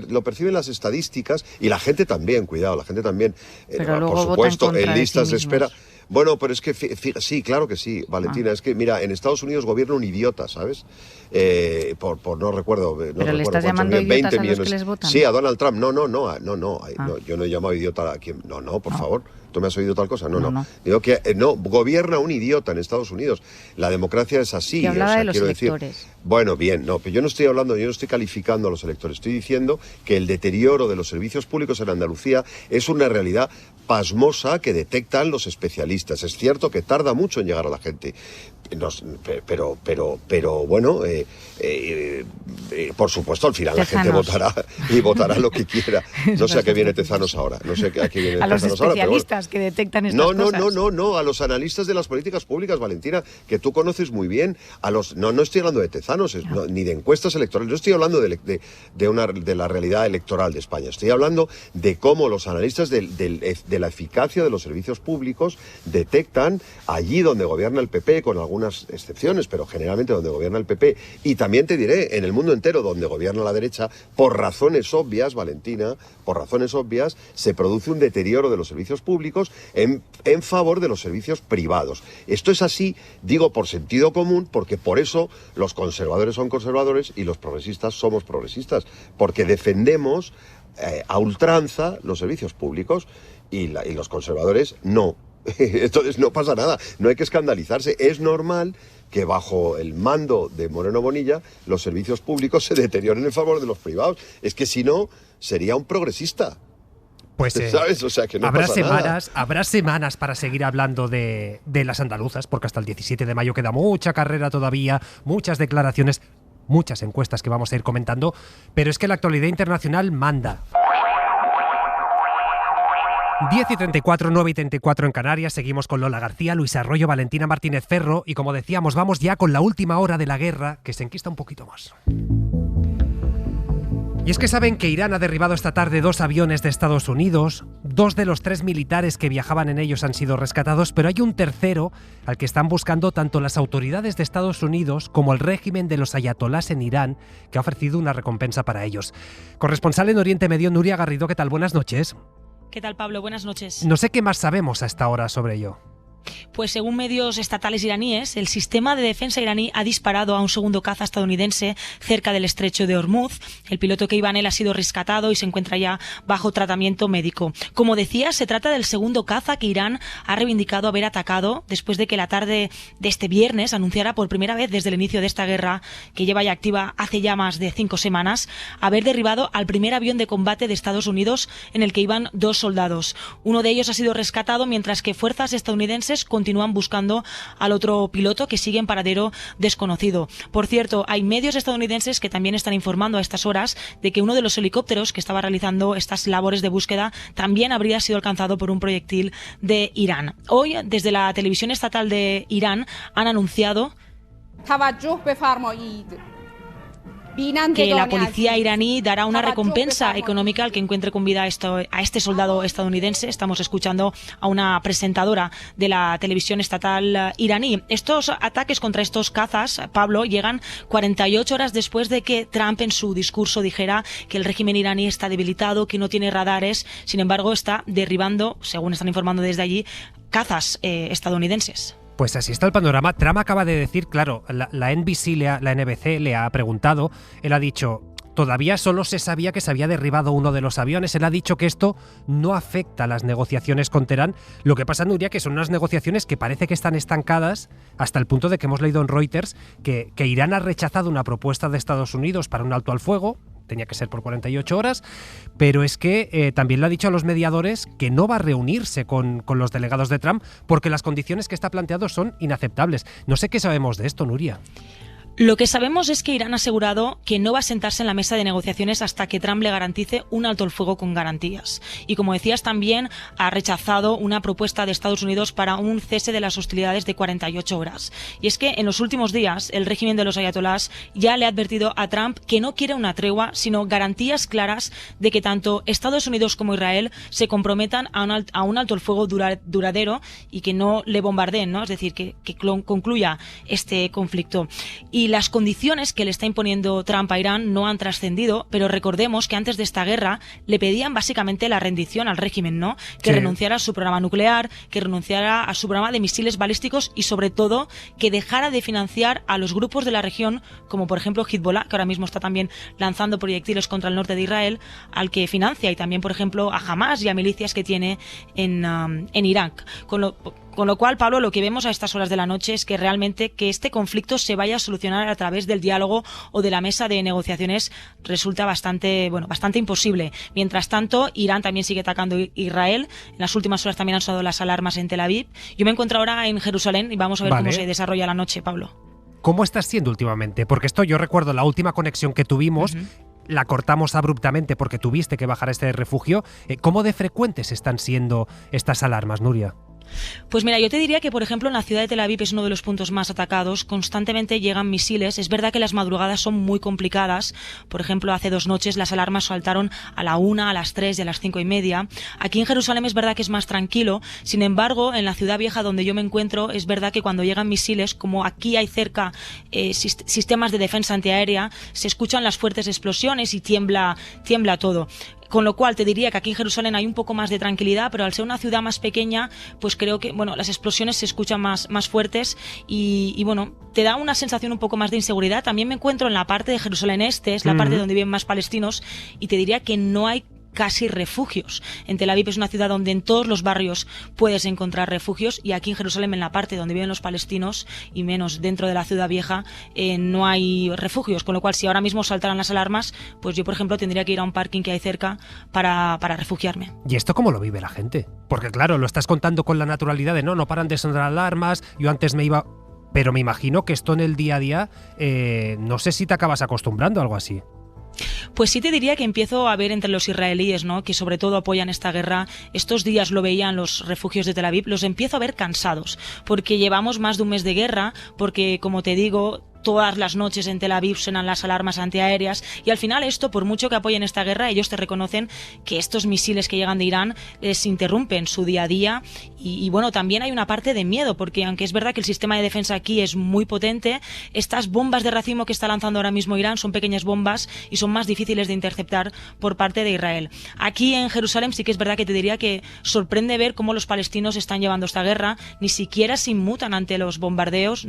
Lo perciben las estadísticas y la gente también, cuidado, la gente también. Pero luego por supuesto, votan contra en listas de sí espera. mismos. Bueno, pero es que sí, claro que sí, Valentina. Es que, mira, en Estados Unidos gobierna un idiota, ¿sabes? Por no recuerdo. ¿Pero le estás llamando idiotas a los que les votan? Sí, a Donald Trump. No, yo no he llamado idiota a quien. No, por favor. ¿Tú me has oído tal cosa? No. Digo que no, gobierna un idiota en Estados Unidos. La democracia es así. Que hablaba de los quiero electores. decir, bueno, bien, no, pero yo no estoy calificando a los electores. Estoy diciendo que el deterioro de los servicios públicos en Andalucía es una realidad pasmosa que detectan los especialistas. Es cierto que tarda mucho en llegar a la gente. Pero bueno, por supuesto, al final Tezanos. la gente votará lo que quiera. No sé a qué viene Tezanos ahora. No sé a qué viene A los Tezanos ahora. especialistas que detectan estas cosas. No, a los analistas de las políticas públicas, Valentina, que tú conoces muy bien. No estoy hablando de Tezanos, ni de encuestas electorales. No estoy hablando de la realidad electoral de España. Estoy hablando de cómo los analistas de la eficacia de los servicios públicos detectan allí donde gobierna el PP, con algunas excepciones, pero generalmente donde gobierna el PP, y también te diré, en el mundo entero donde gobierna la derecha, por razones obvias, Valentina, por razones obvias, se produce un deterioro de los servicios públicos en favor de los servicios privados. Esto es así, digo, por sentido común, porque por eso los conservadores son conservadores y los progresistas somos progresistas, porque defendemos a ultranza los servicios públicos y los conservadores no. Entonces no pasa nada, no hay que escandalizarse. Es normal que bajo el mando de Moreno Bonilla los servicios públicos se deterioren en favor de los privados. Es que si no, sería un progresista. Pues ¿sabes? O sea, que no habrá pasa nada. Habrá semanas para seguir hablando de las andaluzas, porque hasta el 17 de mayo queda mucha carrera todavía, muchas declaraciones, muchas encuestas que vamos a ir comentando, pero es que la actualidad internacional manda. 10:34, 9:34 en Canarias, seguimos con Lola García, Luis Arroyo, Valentina Martínez Ferro y como decíamos, vamos ya con la última hora de la guerra, que se enquista un poquito más. Y es que saben que Irán ha derribado esta tarde 2 aviones de Estados Unidos, 2 de los 3 militares que viajaban en ellos han sido rescatados, pero hay un tercero al que están buscando tanto las autoridades de Estados Unidos como el régimen de los ayatolás en Irán, que ha ofrecido una recompensa para ellos. Corresponsal en Oriente Medio, Nuria Garrido, ¿qué tal? Buenas noches. ¿Qué tal, Pablo? Buenas noches. No sé qué más sabemos a esta hora sobre ello. Pues según medios estatales iraníes, el sistema de defensa iraní ha disparado a un segundo caza estadounidense cerca del estrecho de Hormuz. El piloto que iba en él ha sido rescatado y se encuentra ya bajo tratamiento médico. Como decía, se trata del segundo caza que Irán ha reivindicado haber atacado después de que la tarde de este viernes anunciara por primera vez desde el inicio de esta guerra, que lleva ya activa hace ya más de 5 semanas, haber derribado al primer avión de combate de Estados Unidos en el que iban 2 soldados. Uno de ellos ha sido rescatado mientras que fuerzas estadounidenses continúan buscando al otro piloto que sigue en paradero desconocido. Por cierto, hay medios estadounidenses que también están informando a estas horas de que uno de los helicópteros que estaba realizando estas labores de búsqueda también habría sido alcanzado por un proyectil de Irán. Hoy, desde la televisión estatal de Irán, han anunciado que la policía iraní dará una recompensa económica al que encuentre con vida a este soldado estadounidense. Estamos escuchando a una presentadora de la televisión estatal iraní. Estos ataques contra estos cazas, Pablo, llegan 48 horas después de que Trump en su discurso dijera que el régimen iraní está debilitado, que no tiene radares. Sin embargo, está derribando, según están informando desde allí, cazas estadounidenses. Pues así está el panorama. Trump acaba de decir, claro, la NBC le ha preguntado, él ha dicho, todavía solo se sabía que se había derribado uno de los aviones, él ha dicho que esto no afecta a las negociaciones con Teherán. Lo que pasa, Nuria, que son unas negociaciones que parece que están estancadas hasta el punto de que hemos leído en Reuters que Irán ha rechazado una propuesta de Estados Unidos para un alto al fuego. Tenía que ser por 48 horas, pero es que también le ha dicho a los mediadores que no va a reunirse con los delegados de Trump porque las condiciones que está planteado son inaceptables. No sé qué sabemos de esto, Nuria. Lo que sabemos es que Irán ha asegurado que no va a sentarse en la mesa de negociaciones hasta que Trump le garantice un alto el fuego con garantías. Y como decías, también ha rechazado una propuesta de Estados Unidos para un cese de las hostilidades de 48 horas. Y es que en los últimos días el régimen de los ayatolás ya le ha advertido a Trump que no quiere una tregua, sino garantías claras de que tanto Estados Unidos como Israel se comprometan a un alto el fuego duradero y que no le bombardeen, ¿no? Es decir, que concluya este conflicto. Y Y las condiciones que le está imponiendo Trump a Irán no han trascendido, pero recordemos que antes de esta guerra le pedían básicamente la rendición al régimen, ¿no? Que renunciara a su programa nuclear, que renunciara a su programa de misiles balísticos y sobre todo que dejara de financiar a los grupos de la región, como por ejemplo Hezbollah, que ahora mismo está también lanzando proyectiles contra el norte de Israel, al que financia, y también por ejemplo a Hamas y a milicias que tiene en Irak. Con lo cual, Pablo, lo que vemos a estas horas de la noche es que realmente que este conflicto se vaya a solucionar a través del diálogo o de la mesa de negociaciones resulta bastante imposible. Mientras tanto, Irán también sigue atacando Israel. En las últimas horas también han sonado las alarmas en Tel Aviv. Yo me encuentro ahora en Jerusalén y vamos a ver cómo se desarrolla la noche, Pablo. ¿Cómo estás siendo últimamente? Porque esto yo recuerdo la última conexión que tuvimos, la cortamos abruptamente porque tuviste que bajar a este refugio. ¿Cómo de frecuentes están siendo estas alarmas, Nuria? Pues mira, yo te diría que, por ejemplo, en la ciudad de Tel Aviv es uno de los puntos más atacados. Constantemente llegan misiles. Es verdad que las madrugadas son muy complicadas. Por ejemplo, hace 2 noches las alarmas saltaron a la 1, a las 3 y a las 5:30. Aquí en Jerusalén es verdad que es más tranquilo. Sin embargo, en la ciudad vieja donde yo me encuentro, es verdad que cuando llegan misiles, como aquí hay cerca sistemas de defensa antiaérea, se escuchan las fuertes explosiones y tiembla todo. Con lo cual te diría que aquí en Jerusalén hay un poco más de tranquilidad, pero al ser una ciudad más pequeña, pues creo que las explosiones se escuchan más fuertes y te da una sensación un poco más de inseguridad. También me encuentro en la parte de Jerusalén Este, es la parte donde viven más palestinos, y te diría que no hay casi refugios. En Tel Aviv es una ciudad donde en todos los barrios puedes encontrar refugios, y aquí en Jerusalén, en la parte donde viven los palestinos y menos dentro de la ciudad vieja, no hay refugios, con lo cual si ahora mismo saltaran las alarmas, pues yo por ejemplo tendría que ir a un parking que hay cerca para refugiarme. ¿Y esto cómo lo vive la gente? Porque claro, lo estás contando con la naturalidad de no paran de sonar alarmas, yo antes me iba... Pero me imagino que esto en el día a día, no sé si te acabas acostumbrando a algo así. Pues sí te diría que empiezo a ver entre los israelíes, ¿no?, que sobre todo apoyan esta guerra. Estos días lo veían los refugios de Tel Aviv, los empiezo a ver cansados, porque llevamos más de un mes de guerra, porque como te digo, todas las noches en Tel Aviv suenan las alarmas antiaéreas, y al final esto, por mucho que apoyen esta guerra, ellos te reconocen que estos misiles que llegan de Irán les interrumpen su día a día, y también hay una parte de miedo, porque aunque es verdad que el sistema de defensa aquí es muy potente, estas bombas de racimo que está lanzando ahora mismo Irán son pequeñas bombas y son más difíciles de interceptar por parte de Israel. Aquí en Jerusalén sí que es verdad que te diría que sorprende ver cómo los palestinos están llevando esta guerra, ni siquiera se inmutan ante los bombardeos,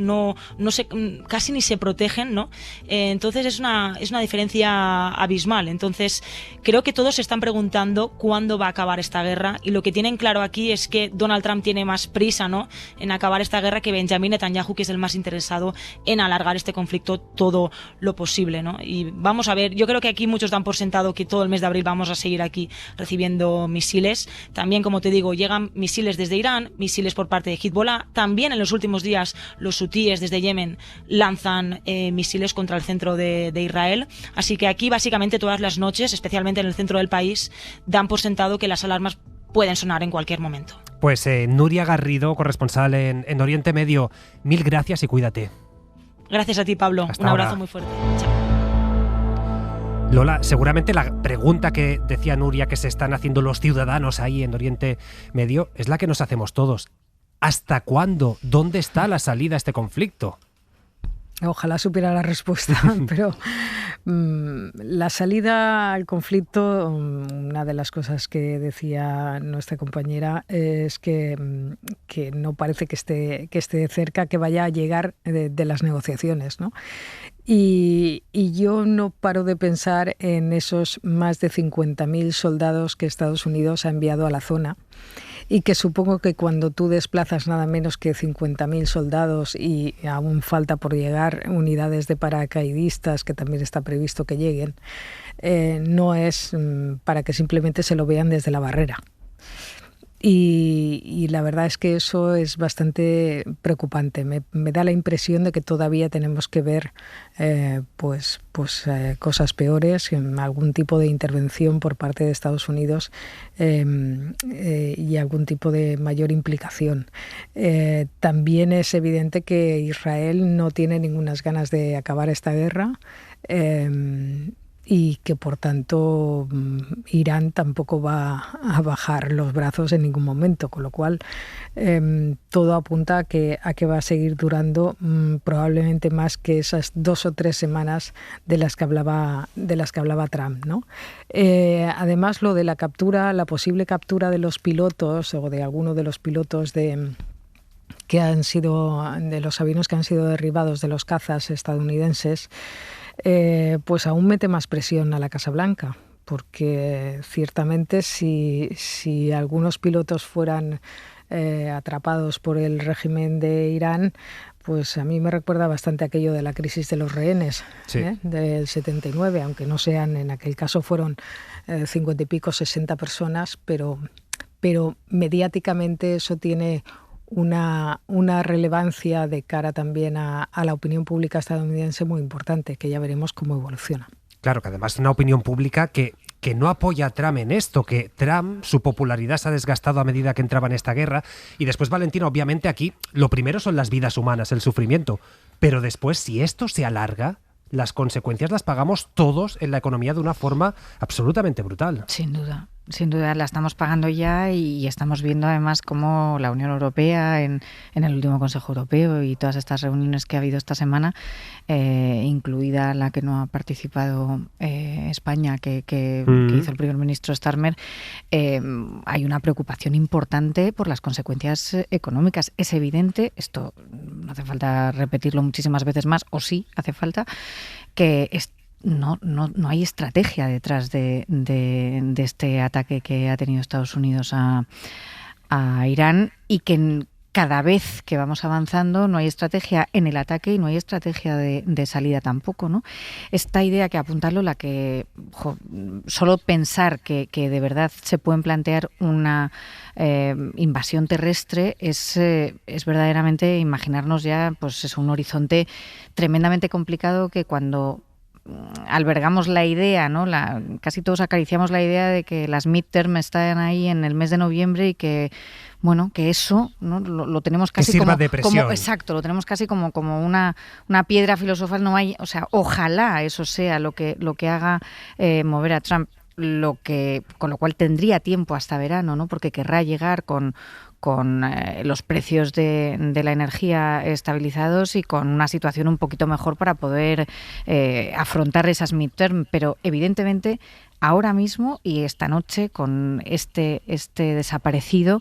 casi ni se protegen, ¿no? Entonces es una diferencia abismal. Entonces creo que todos se están preguntando cuándo va a acabar esta guerra, y lo que tienen claro aquí es que Donald Trump tiene más prisa, ¿no?, en acabar esta guerra que Benjamin Netanyahu, que es el más interesado en alargar este conflicto todo lo posible, ¿no? Y vamos a ver, yo creo que aquí muchos dan por sentado que todo el mes de abril vamos a seguir aquí recibiendo misiles. También, como te digo, llegan misiles desde Irán, misiles por parte de Hezbollah. También en los últimos días los hutíes desde Yemen lanzan misiles contra el centro de Israel. Así que aquí básicamente todas las noches, especialmente en el centro del país, dan por sentado que las alarmas pueden sonar en cualquier momento. Pues Nuria Garrido, corresponsal en Oriente Medio, mil gracias y cuídate. Gracias a ti, Pablo. Hasta un abrazo ahora. muy fuerte. Chao. Lola, seguramente la pregunta que decía Nuria que se están haciendo los ciudadanos ahí en Oriente Medio es la que nos hacemos todos. ¿Hasta cuándo? ¿Dónde está la salida a este conflicto? Ojalá supiera la respuesta, pero la salida al conflicto, una de las cosas que decía nuestra compañera es que no parece que esté cerca, que vaya a llegar de las negociaciones, ¿no? Y yo no paro de pensar en esos más de 50.000 soldados que Estados Unidos ha enviado a la zona, y que supongo que cuando tú desplazas nada menos que 50.000 soldados y aún falta por llegar unidades de paracaidistas, que también está previsto que lleguen, no es para que simplemente se lo vean desde la barrera. Y la verdad es que eso es bastante preocupante. Me da la impresión de que todavía tenemos que ver cosas peores, algún tipo de intervención por parte de Estados Unidos y algún tipo de mayor implicación. También es evidente que Israel no tiene ninguna ganas de acabar esta guerra. y que por tanto Irán tampoco va a bajar los brazos en ningún momento, con lo cual todo apunta a que va a seguir durando probablemente más que esas 2 o 3 semanas de las que hablaba Trump, ¿no? Además, lo de la posible captura de los pilotos o de alguno de los pilotos de los aviones que han sido derribados de los cazas estadounidenses, pues aún mete más presión a la Casa Blanca, porque ciertamente si algunos pilotos fueran atrapados por el régimen de Irán, pues a mí me recuerda bastante aquello de la crisis de los rehenes, sí, del 79, aunque no sean, en aquel caso fueron 50 y pico, 60 personas, pero mediáticamente eso tiene una relevancia de cara también a la opinión pública estadounidense muy importante, que ya veremos cómo evoluciona. Claro, que además es una opinión pública que no apoya a Trump en esto, que Trump, su popularidad se ha desgastado a medida que entraba en esta guerra. Y después, Valentina, obviamente aquí lo primero son las vidas humanas, el sufrimiento. Pero después, si esto se alarga, las consecuencias las pagamos todos en la economía de una forma absolutamente brutal. Sin duda. Sin duda la estamos pagando ya y estamos viendo además cómo la Unión Europea en el último Consejo Europeo y todas estas reuniones que ha habido esta semana, incluida la que no ha participado España, que hizo el primer ministro Starmer, hay una preocupación importante por las consecuencias económicas. Es evidente, esto no hace falta repetirlo muchísimas veces más, o sí hace falta, que no hay estrategia detrás de este ataque que ha tenido Estados Unidos a Irán, y que cada vez que vamos avanzando no hay estrategia en el ataque y no hay estrategia de salida tampoco, ¿no? Esta idea que apuntarlo, la que solo pensar que de verdad se pueden plantear una invasión terrestre es verdaderamente imaginarnos ya, pues es un horizonte tremendamente complicado, que cuando albergamos la idea, ¿no? Casi todos acariciamos la idea de que las midterm están ahí en el mes de noviembre y que, bueno, que eso, ¿no? lo tenemos casi que sirva de presión. Exacto, lo tenemos casi como una piedra filosofal. No hay, o sea, ojalá eso sea lo que haga mover a Trump, con lo cual tendría tiempo hasta verano, ¿no? Porque querrá llegar con los precios de la energía estabilizados y con una situación un poquito mejor para poder afrontar esas midterm. Pero evidentemente ahora mismo y esta noche, con este desaparecido,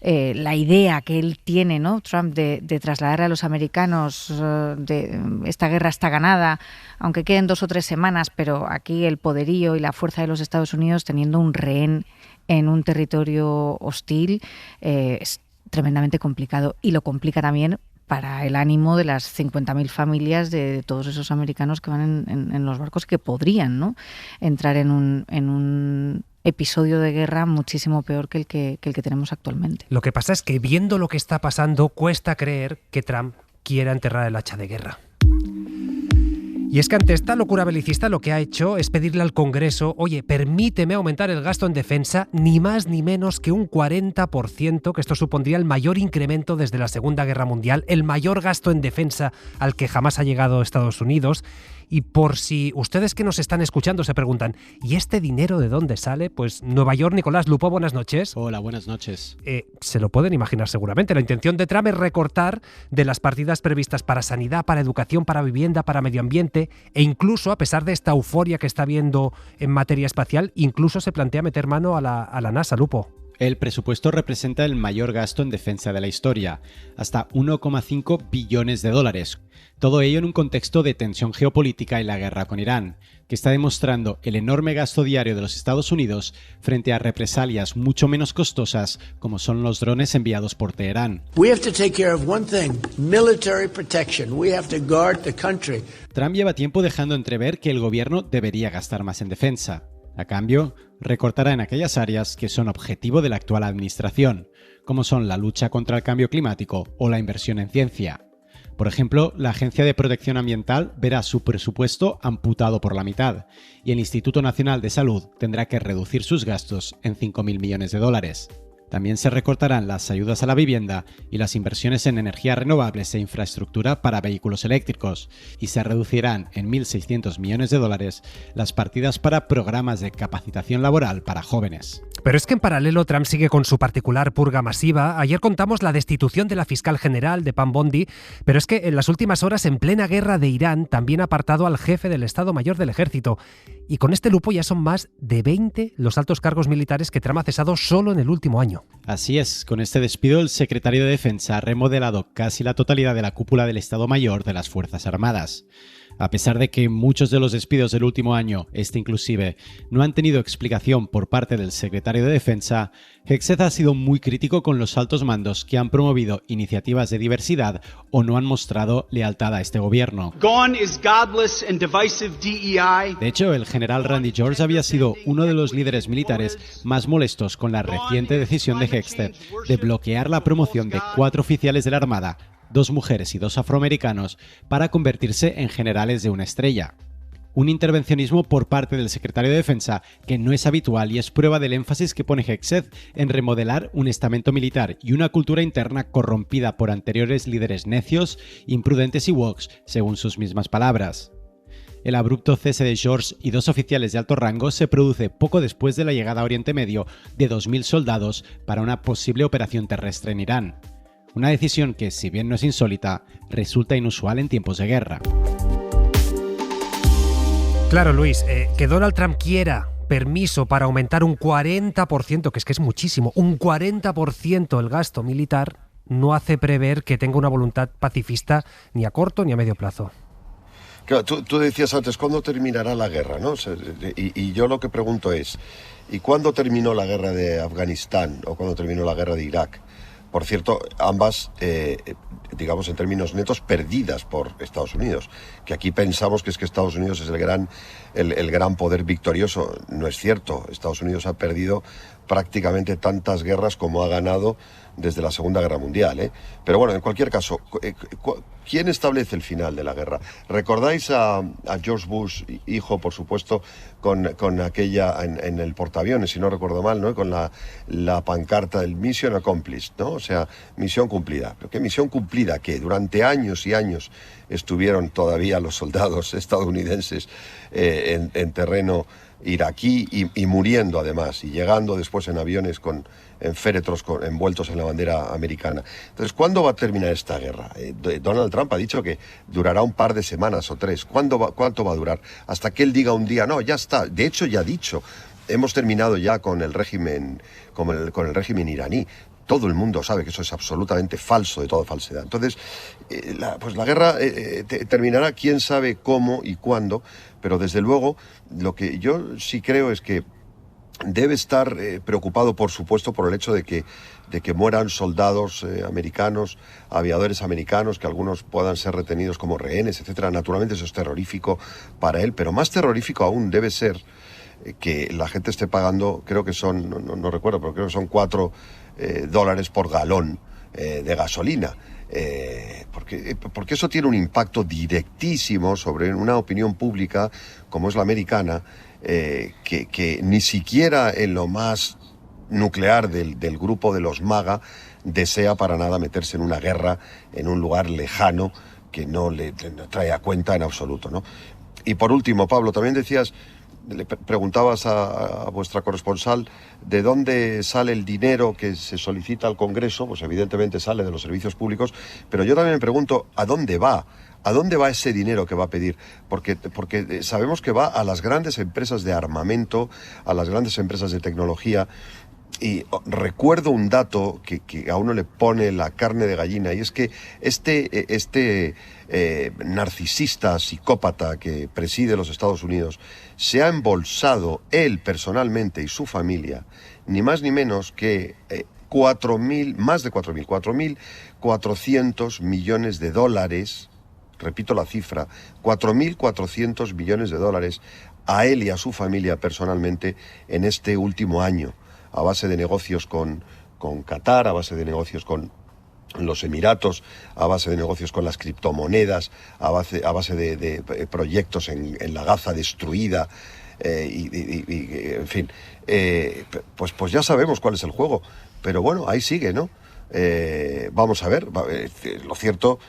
la idea que él tiene, ¿no? Trump, de trasladar a los americanos de esta guerra está ganada, aunque queden 2 o 3 semanas, pero aquí el poderío y la fuerza de los Estados Unidos teniendo un rehén en un territorio hostil, es tremendamente complicado, y lo complica también para el ánimo de las 50.000 familias de todos esos americanos que van en los barcos, que podrían, ¿no?, entrar en un episodio de guerra muchísimo peor que el que tenemos actualmente. Lo que pasa es que, viendo lo que está pasando, cuesta creer que Trump quiera enterrar el hacha de guerra. Y es que ante esta locura belicista lo que ha hecho es pedirle al Congreso: oye, permíteme aumentar el gasto en defensa ni más ni menos que un 40%, que esto supondría el mayor incremento desde la Segunda Guerra Mundial, el mayor gasto en defensa al que jamás ha llegado Estados Unidos. Y por si ustedes que nos están escuchando se preguntan, ¿y este dinero de dónde sale? Pues Nueva York, Nicolás Lupo, buenas noches. Hola, buenas noches. Se lo pueden imaginar seguramente. La intención de Trump es recortar de las partidas previstas para sanidad, para educación, para vivienda, para medio ambiente, e incluso, a pesar de esta euforia que está habiendo en materia espacial, incluso se plantea meter mano a la NASA, Lupo. El presupuesto representa el mayor gasto en defensa de la historia, hasta 1,5 billones de dólares. Todo ello en un contexto de tensión geopolítica y la guerra con Irán, que está demostrando el enorme gasto diario de los Estados Unidos frente a represalias mucho menos costosas, como son los drones enviados por Teherán. Trump lleva tiempo dejando entrever que el gobierno debería gastar más en defensa. A cambio, recortará en aquellas áreas que son objetivo de la actual administración, como son la lucha contra el cambio climático o la inversión en ciencia. Por ejemplo, la Agencia de Protección Ambiental verá su presupuesto amputado por la mitad, y el Instituto Nacional de Salud tendrá que reducir sus gastos en 5.000 millones de dólares. También se recortarán las ayudas a la vivienda y las inversiones en energías renovables e infraestructura para vehículos eléctricos, y se reducirán en 1.600 millones de dólares las partidas para programas de capacitación laboral para jóvenes. Pero es que en paralelo Trump sigue con su particular purga masiva. Ayer contamos la destitución de la fiscal general de Pam Bondi, pero es que en las últimas horas, en plena guerra de Irán, también ha apartado al jefe del Estado Mayor del Ejército. Y con este lupo ya son más de 20 los altos cargos militares que Trump ha cesado solo en el último año. Así es, con este despido el secretario de Defensa ha remodelado casi la totalidad de la cúpula del Estado Mayor de las Fuerzas Armadas. A pesar de que muchos de los despidos del último año, inclusive, no han tenido explicación por parte del secretario de Defensa, Hegseth ha sido muy crítico con los altos mandos que han promovido iniciativas de diversidad o no han mostrado lealtad a este gobierno. De hecho, el general Randy George había sido uno de los líderes militares más molestos con la reciente decisión de Hegseth de bloquear la promoción de 4 oficiales de la Armada, 2 mujeres y 2 afroamericanos, para convertirse en generales de una estrella. Un intervencionismo por parte del secretario de Defensa que no es habitual y es prueba del énfasis que pone Hegseth en remodelar un estamento militar y una cultura interna corrompida por anteriores líderes necios, imprudentes y woke, según sus mismas palabras. El abrupto cese de George y 2 oficiales de alto rango se produce poco después de la llegada a Oriente Medio de 2.000 soldados para una posible operación terrestre en Irán. Una decisión que, si bien no es insólita, resulta inusual en tiempos de guerra. Claro, Luis, que Donald Trump quiera permiso para aumentar un 40%, que es muchísimo, un 40% el gasto militar, no hace prever que tenga una voluntad pacifista ni a corto ni a medio plazo. Claro, tú decías antes, ¿cuándo terminará la guerra? ¿No? Y yo lo que pregunto es, ¿y cuándo terminó la guerra de Afganistán o cuándo terminó la guerra de Irak? Por cierto, ambas, digamos en términos netos, perdidas por Estados Unidos. Que aquí pensamos que Estados Unidos es el gran poder victorioso. No es cierto. Estados Unidos ha perdido prácticamente tantas guerras como ha ganado desde la Segunda Guerra Mundial, Pero bueno, en cualquier caso, ¿quién establece el final de la guerra? ¿Recordáis a George Bush, hijo, por supuesto, con aquella en el portaaviones, si no recuerdo mal, ¿no? Con la pancarta del Mission Accomplished, ¿no? O sea, misión cumplida. ¿Pero qué misión cumplida? Que durante años y años estuvieron todavía los soldados estadounidenses en terreno iraquí y muriendo además, y llegando después en aviones en féretros envueltos en la bandera americana. Entonces, ¿cuándo va a terminar esta guerra? Donald Trump ha dicho que durará un par de semanas o 3. ¿Cuánto va a durar? Hasta que él diga un día, no, ya está. De hecho, ya ha dicho, hemos terminado ya con el régimen, con el régimen iraní. Todo el mundo sabe que eso es absolutamente falso, de toda falsedad. Entonces, la guerra terminará, quién sabe cómo y cuándo, pero desde luego lo que yo sí creo es que debe estar preocupado, por supuesto, por el hecho de que mueran soldados americanos, aviadores americanos, que algunos puedan ser retenidos como rehenes, etcétera. Naturalmente eso es terrorífico para él, pero más terrorífico aún debe ser que la gente esté pagando, creo que son, no recuerdo, pero creo que son $4 por galón de gasolina. Porque eso tiene un impacto directísimo sobre una opinión pública como es la americana, que ni siquiera en lo más nuclear del grupo de los MAGA desea para nada meterse en una guerra en un lugar lejano que no le trae a cuenta en absoluto, ¿no? Y por último, Pablo, también decías, le preguntabas a vuestra corresponsal de dónde sale el dinero que se solicita al Congreso. Pues evidentemente sale de los servicios públicos, pero yo también me pregunto ¿a dónde va? ¿A dónde va ese dinero que va a pedir? Porque sabemos que va a las grandes empresas de armamento, a las grandes empresas de tecnología. Y recuerdo un dato que a uno le pone la carne de gallina, y es que este narcisista, psicópata que preside los Estados Unidos se ha embolsado él personalmente y su familia ni más ni menos que más de 4.400 millones de dólares, repito la cifra, 4.400 millones de dólares a él y a su familia personalmente en este último año, a base de negocios con Qatar, a base de negocios con los Emiratos, a base de negocios con las criptomonedas, a base de proyectos en la Gaza destruida, en fin, pues ya sabemos cuál es el juego. pero bueno, ahí sigue, ¿no? Vamos a ver, lo cierto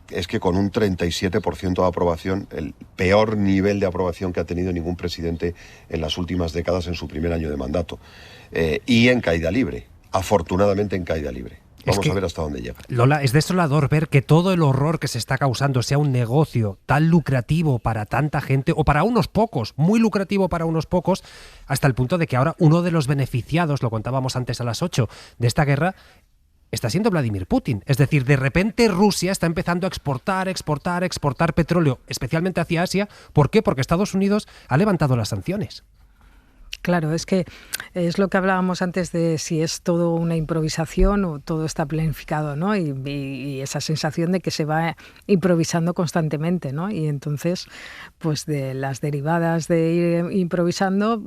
es que con un 37% de aprobación, el peor nivel de aprobación que ha tenido ningún presidente en las últimas décadas en su primer año de mandato, y en caída libre, afortunadamente en caída libre. Vamos a ver hasta dónde llega. Lola, es desolador ver que todo el horror que se está causando sea un negocio tan lucrativo para tanta gente, o para unos pocos, muy lucrativo para unos pocos, hasta el punto de que ahora uno de los beneficiados, lo contábamos antes a las 8, de esta guerra, está siendo Vladimir Putin. Es decir, de repente Rusia está empezando a exportar petróleo, especialmente hacia Asia. ¿Por qué? Porque Estados Unidos ha levantado las sanciones. Claro, es que es lo que hablábamos antes de si es todo una improvisación o todo está planificado, ¿no? Y esa sensación de que se va improvisando constantemente, ¿no? Y entonces, pues de las derivadas de ir improvisando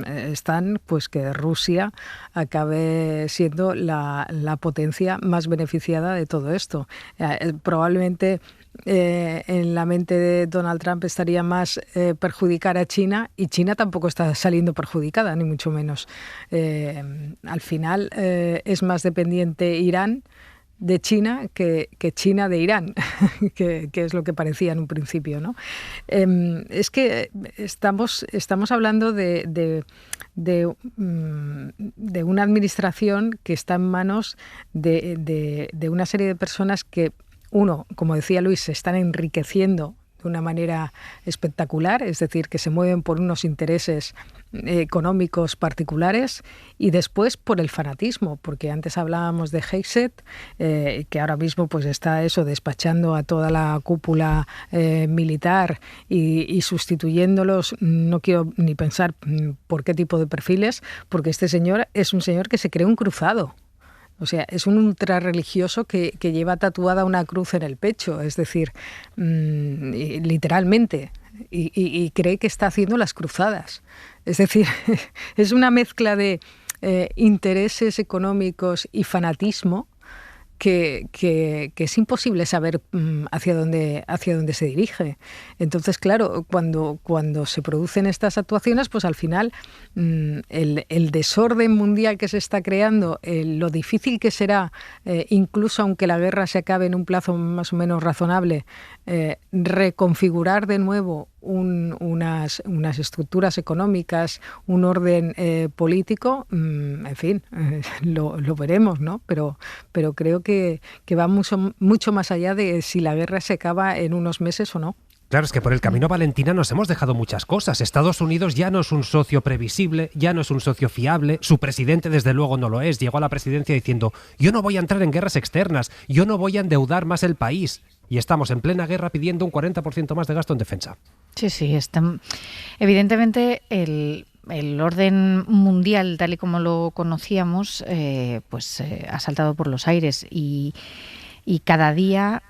están, pues que Rusia acabe siendo la potencia más beneficiada de todo esto. Probablemente en la mente de Donald Trump estaría más perjudicar a China, y China tampoco está saliendo perjudicada, ni mucho menos. Al final es más dependiente Irán de China que China de Irán, que es lo que parecía en un principio, ¿no? Es que estamos hablando de una administración que está en manos de una serie de personas que, uno, como decía Luis, se están enriqueciendo de una manera espectacular, es decir, que se mueven por unos intereses económicos particulares, y después por el fanatismo, porque antes hablábamos de Hegseth, que ahora mismo pues está eso, despachando a toda la cúpula militar y sustituyéndolos, no quiero ni pensar por qué tipo de perfiles, porque este señor es un señor que se cree un cruzado. O sea, es un ultrarreligioso que lleva tatuada una cruz en el pecho, es decir, literalmente, y cree que está haciendo las cruzadas. Es decir, es una mezcla de intereses económicos y fanatismo que es imposible saber hacia dónde se dirige. Entonces, claro, cuando se producen estas actuaciones, pues al final el desorden mundial que se está creando, lo difícil que será, incluso aunque la guerra se acabe en un plazo más o menos razonable, reconfigurar de nuevo unas estructuras económicas, un orden político, en fin, lo veremos, ¿no? Pero creo que va mucho más allá de si la guerra se acaba en unos meses o no. Claro, es que por el camino, Valentina, nos hemos dejado muchas cosas. Estados Unidos ya no es un socio previsible, ya no es un socio fiable. Su presidente, desde luego, no lo es. Llegó a la presidencia diciendo: yo no voy a entrar en guerras externas, yo no voy a endeudar más el país. Y estamos en plena guerra pidiendo un 40% más de gasto en defensa. Sí, evidentemente el orden mundial, tal y como lo conocíamos, ha saltado por los aires, y cada día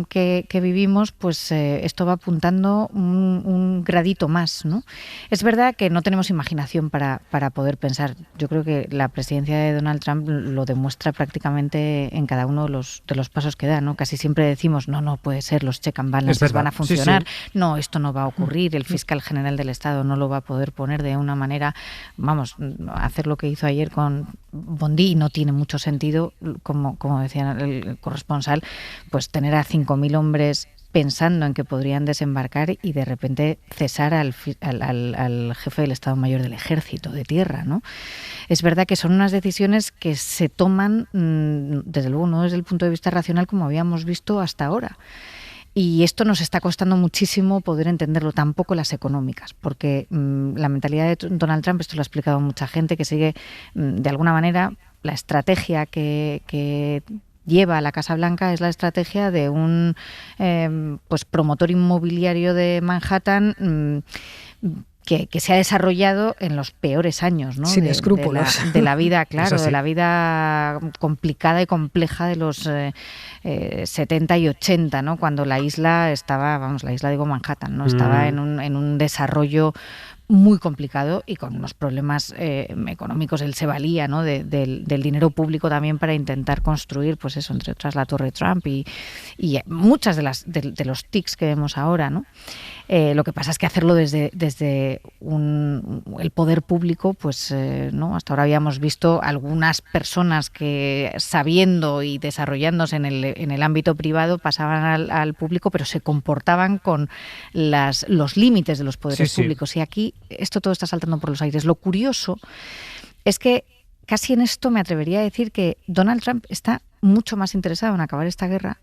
que vivimos, pues esto va apuntando un gradito más, ¿no? Es verdad que no tenemos imaginación para poder pensar. Yo creo que la presidencia de Donald Trump lo demuestra prácticamente en cada uno de los pasos que da, ¿no? Casi siempre decimos, no puede ser, los check and balances van a funcionar, sí. No, esto no va a ocurrir, el fiscal general del Estado no lo va a poder poner de una manera, hacer lo que hizo ayer con Bondi no tiene mucho sentido, como decía el corresponsal, pues tener a 5.000 hombres pensando en que podrían desembarcar y de repente cesar al jefe del Estado Mayor del Ejército de Tierra, ¿no? Es verdad que son unas decisiones que se toman, desde luego, no desde el punto de vista racional como habíamos visto hasta ahora. Y esto nos está costando muchísimo poder entenderlo, tampoco las económicas, porque la mentalidad de Donald Trump, esto lo ha explicado mucha gente, que sigue de alguna manera la estrategia que lleva a la Casa Blanca es la estrategia de un promotor inmobiliario de Manhattan que se ha desarrollado en los peores años, ¿no? Sin escrúpulos. De la vida, claro, de la vida complicada y compleja de los 70 y 80, ¿no? Cuando la isla estaba, la isla digo Manhattan, ¿no? Estaba en un desarrollo muy complicado y con unos problemas económicos. Él se valía, ¿no?, del dinero público también para intentar construir, pues eso, entre otras la Torre Trump y muchas de los tics que vemos ahora, ¿no? Lo que pasa es que hacerlo desde el poder público, pues no. Hasta ahora habíamos visto algunas personas que, sabiendo y desarrollándose en el ámbito privado, pasaban al público, pero se comportaban con los límites de los poderes públicos. Y aquí esto todo está saltando por los aires. Lo curioso es que casi en esto me atrevería a decir que Donald Trump está mucho más interesado en acabar esta guerra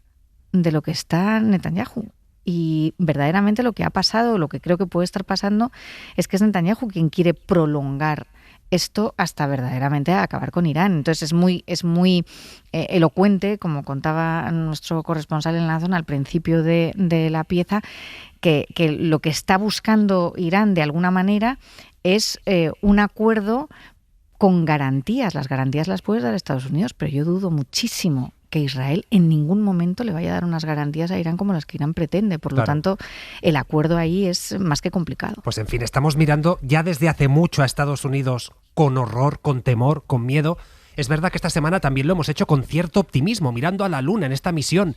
de lo que está Netanyahu. Y verdaderamente lo que ha pasado, lo que creo que puede estar pasando, es que es Netanyahu quien quiere prolongar esto hasta verdaderamente acabar con Irán. Entonces es muy elocuente, como contaba nuestro corresponsal en la zona al principio de la pieza, que lo que está buscando Irán de alguna manera es un acuerdo con garantías. Las garantías las puede dar Estados Unidos, pero yo dudo muchísimo que Israel en ningún momento le vaya a dar unas garantías a Irán como las que Irán pretende. Por lo tanto, el acuerdo ahí es más que complicado. Pues en fin, estamos mirando ya desde hace mucho a Estados Unidos con horror, con temor, con miedo. Es verdad que esta semana también lo hemos hecho con cierto optimismo, mirando a la Luna en esta misión.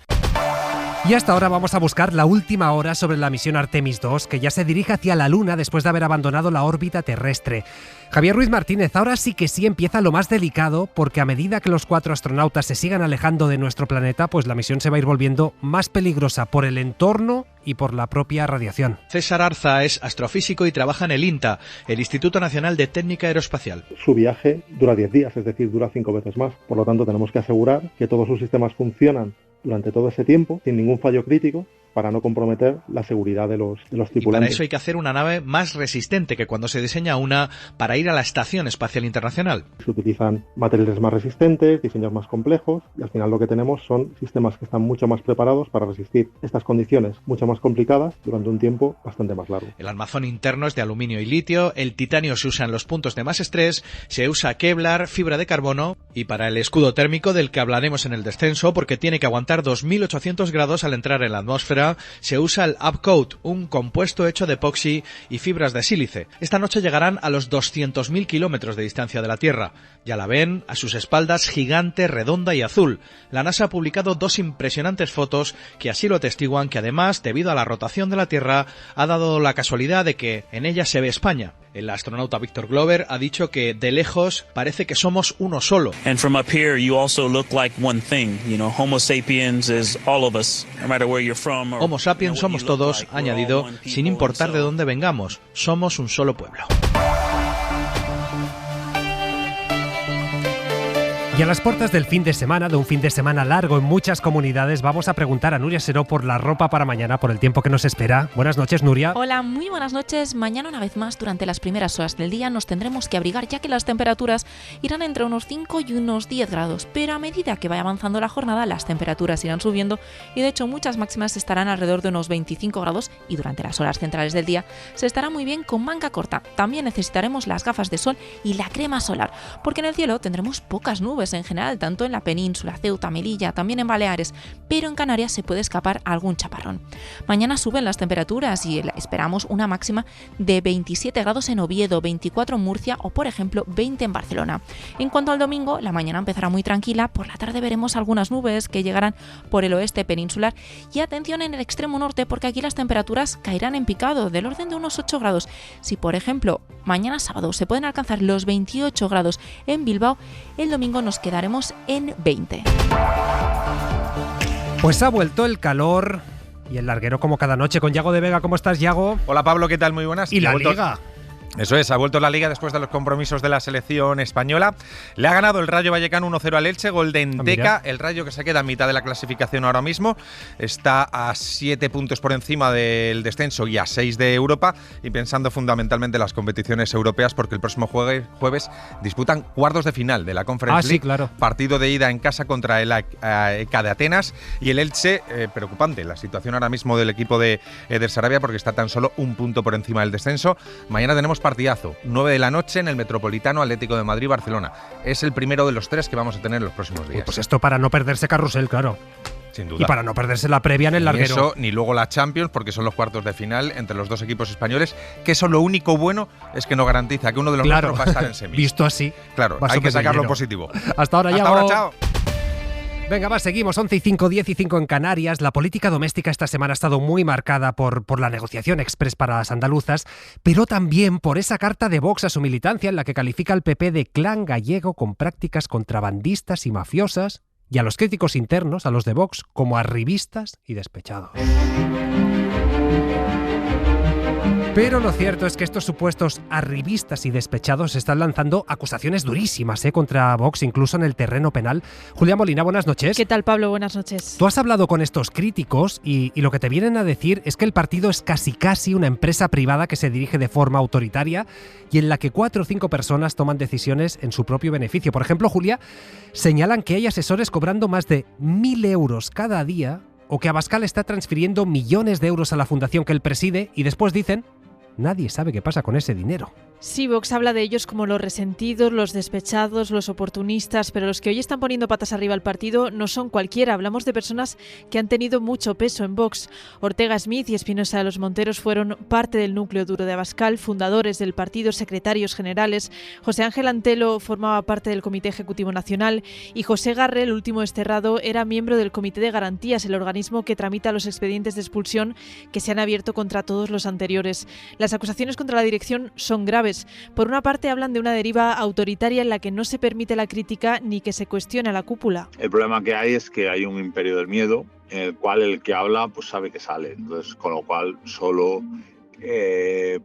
Y hasta ahora vamos a buscar la última hora sobre la misión Artemis II, que ya se dirige hacia la Luna después de haber abandonado la órbita terrestre. Javier Ruiz Martínez, ahora sí que sí empieza lo más delicado, porque a medida que los 4 astronautas se sigan alejando de nuestro planeta, pues la misión se va a ir volviendo más peligrosa por el entorno y por la propia radiación. César Arza es astrofísico y trabaja en el INTA, el Instituto Nacional de Técnica Aeroespacial. Su viaje dura 10 días, es decir, dura 5 veces más. Por lo tanto, tenemos que asegurar que todos sus sistemas funcionan durante todo ese tiempo, sin ningún fallo crítico, para no comprometer la seguridad de los tripulantes. Y para eso hay que hacer una nave más resistente que cuando se diseña una para ir a la Estación Espacial Internacional. Se utilizan materiales más resistentes, diseños más complejos, y al final lo que tenemos son sistemas que están mucho más preparados para resistir estas condiciones mucho más complicadas durante un tiempo bastante más largo. El armazón interno es de aluminio y litio, el titanio se usa en los puntos de más estrés, se usa Kevlar, fibra de carbono, y para el escudo térmico del que hablaremos en el descenso, porque tiene que aguantar 2.800 grados al entrar en la atmósfera, se usa el Upcoat, un compuesto hecho de epoxi y fibras de sílice. Esta noche llegarán a los 200.000 kilómetros de distancia de la Tierra. Ya la ven, a sus espaldas gigante, redonda y azul. La NASA ha publicado 2 impresionantes fotos que así lo atestiguan, que además, debido a la rotación de la Tierra, ha dado la casualidad de que en ella se ve España. El astronauta Victor Glover ha dicho que de lejos parece que somos uno solo. And from up here you also look like one thing. You know, Homo sapiens is all of us, no matter where you're from. Homo sapiens somos todos, ha añadido, sin importar de dónde vengamos. Somos un solo pueblo. Y a las puertas del fin de semana, de un fin de semana largo en muchas comunidades, vamos a preguntar a Nuria Seró por la ropa para mañana, por el tiempo que nos espera. Buenas noches, Nuria. Hola, muy buenas noches. Mañana, una vez más, durante las primeras horas del día nos tendremos que abrigar, ya que las temperaturas irán entre unos 5 y unos 10 grados. Pero a medida que vaya avanzando la jornada, las temperaturas irán subiendo y, de hecho, muchas máximas estarán alrededor de unos 25 grados y durante las horas centrales del día se estará muy bien con manga corta. También necesitaremos las gafas de sol y la crema solar, porque en el cielo tendremos pocas nubes en general, tanto en la península, Ceuta, Melilla, también en Baleares, pero en Canarias se puede escapar algún chaparrón. Mañana suben las temperaturas y esperamos una máxima de 27 grados en Oviedo, 24 en Murcia o, por ejemplo, 20 en Barcelona. En cuanto al domingo, la mañana empezará muy tranquila, por la tarde veremos algunas nubes que llegarán por el oeste peninsular y atención en el extremo norte, porque aquí las temperaturas caerán en picado del orden de unos 8 grados. Si, por ejemplo, mañana sábado se pueden alcanzar los 28 grados en Bilbao, el domingo nos quedaremos en 20. Pues ha vuelto el calor y el larguero como cada noche con Yago de Vega. ¿Cómo estás, Yago? Hola, Pablo, ¿qué tal? Muy buenas. ¿Y la Liga? Eso es, ha vuelto la Liga después de los compromisos de la selección española. Le ha ganado el Rayo Vallecano 1-0 al Elche, gol de Enteca. El Rayo, que se queda a mitad de la clasificación ahora mismo, está a 7 puntos por encima del descenso y a 6 de Europa, y pensando fundamentalmente en las competiciones europeas, porque el próximo jueves disputan cuartos de final de la Conference League. Sí, claro. Partido de ida en casa contra el ECA de Atenas. Y el Elche, preocupante la situación ahora mismo del equipo de Eder Sarabia, porque está tan solo 1 punto por encima del descenso. Mañana tenemos partidazo, 9 de la noche en el Metropolitano, Atlético de Madrid-Barcelona. Es el primero de los 3 que vamos a tener en los próximos días. Pues esto para no perderse carrusel, claro. Sin duda. Y para no perderse la previa en el larguero. Ni eso, ni luego la Champions, porque son los cuartos de final entre los dos equipos españoles, que eso lo único bueno es que no garantiza que uno de los nuestros va a estar en semis. Visto así. Claro, hay que sacar lo positivo. Hasta ahora, Hasta ahora, chao. Venga, va, seguimos. 11:05, 10:05 en Canarias. La política doméstica esta semana ha estado muy marcada por la negociación express para las andaluzas, pero también por esa carta de Vox a su militancia en la que califica al PP de clan gallego con prácticas contrabandistas y mafiosas, y a los críticos internos, a los de Vox, como arribistas y despechados. Pero lo cierto es que estos supuestos arribistas y despechados están lanzando acusaciones durísimas contra Vox, incluso en el terreno penal. Julia Molina, buenas noches. ¿Qué tal, Pablo? Buenas noches. Tú has hablado con estos críticos y lo que te vienen a decir es que el partido es casi una empresa privada que se dirige de forma autoritaria y en la que 4 o 5 personas toman decisiones en su propio beneficio. Por ejemplo, Julia, señalan que hay asesores cobrando más de 1.000 euros cada día o que Abascal está transfiriendo millones de euros a la fundación que él preside y después dicen: nadie sabe qué pasa con ese dinero. Sí, Vox habla de ellos como los resentidos, los despechados, los oportunistas, pero los que hoy están poniendo patas arriba al partido no son cualquiera. Hablamos de personas que han tenido mucho peso en Vox. Ortega Smith y Espinosa de los Monteros fueron parte del núcleo duro de Abascal, fundadores del partido, secretarios generales. José Ángel Antelo formaba parte del Comité Ejecutivo Nacional y José Garre, el último desterrado, era miembro del Comité de Garantías, el organismo que tramita los expedientes de expulsión que se han abierto contra todos los anteriores. Las acusaciones contra la dirección son graves. Por una parte, hablan de una deriva autoritaria en la que no se permite la crítica ni que se cuestione a la cúpula. El problema que hay es que hay un imperio del miedo en el cual el que habla pues sabe que sale. Entonces, con lo cual solo,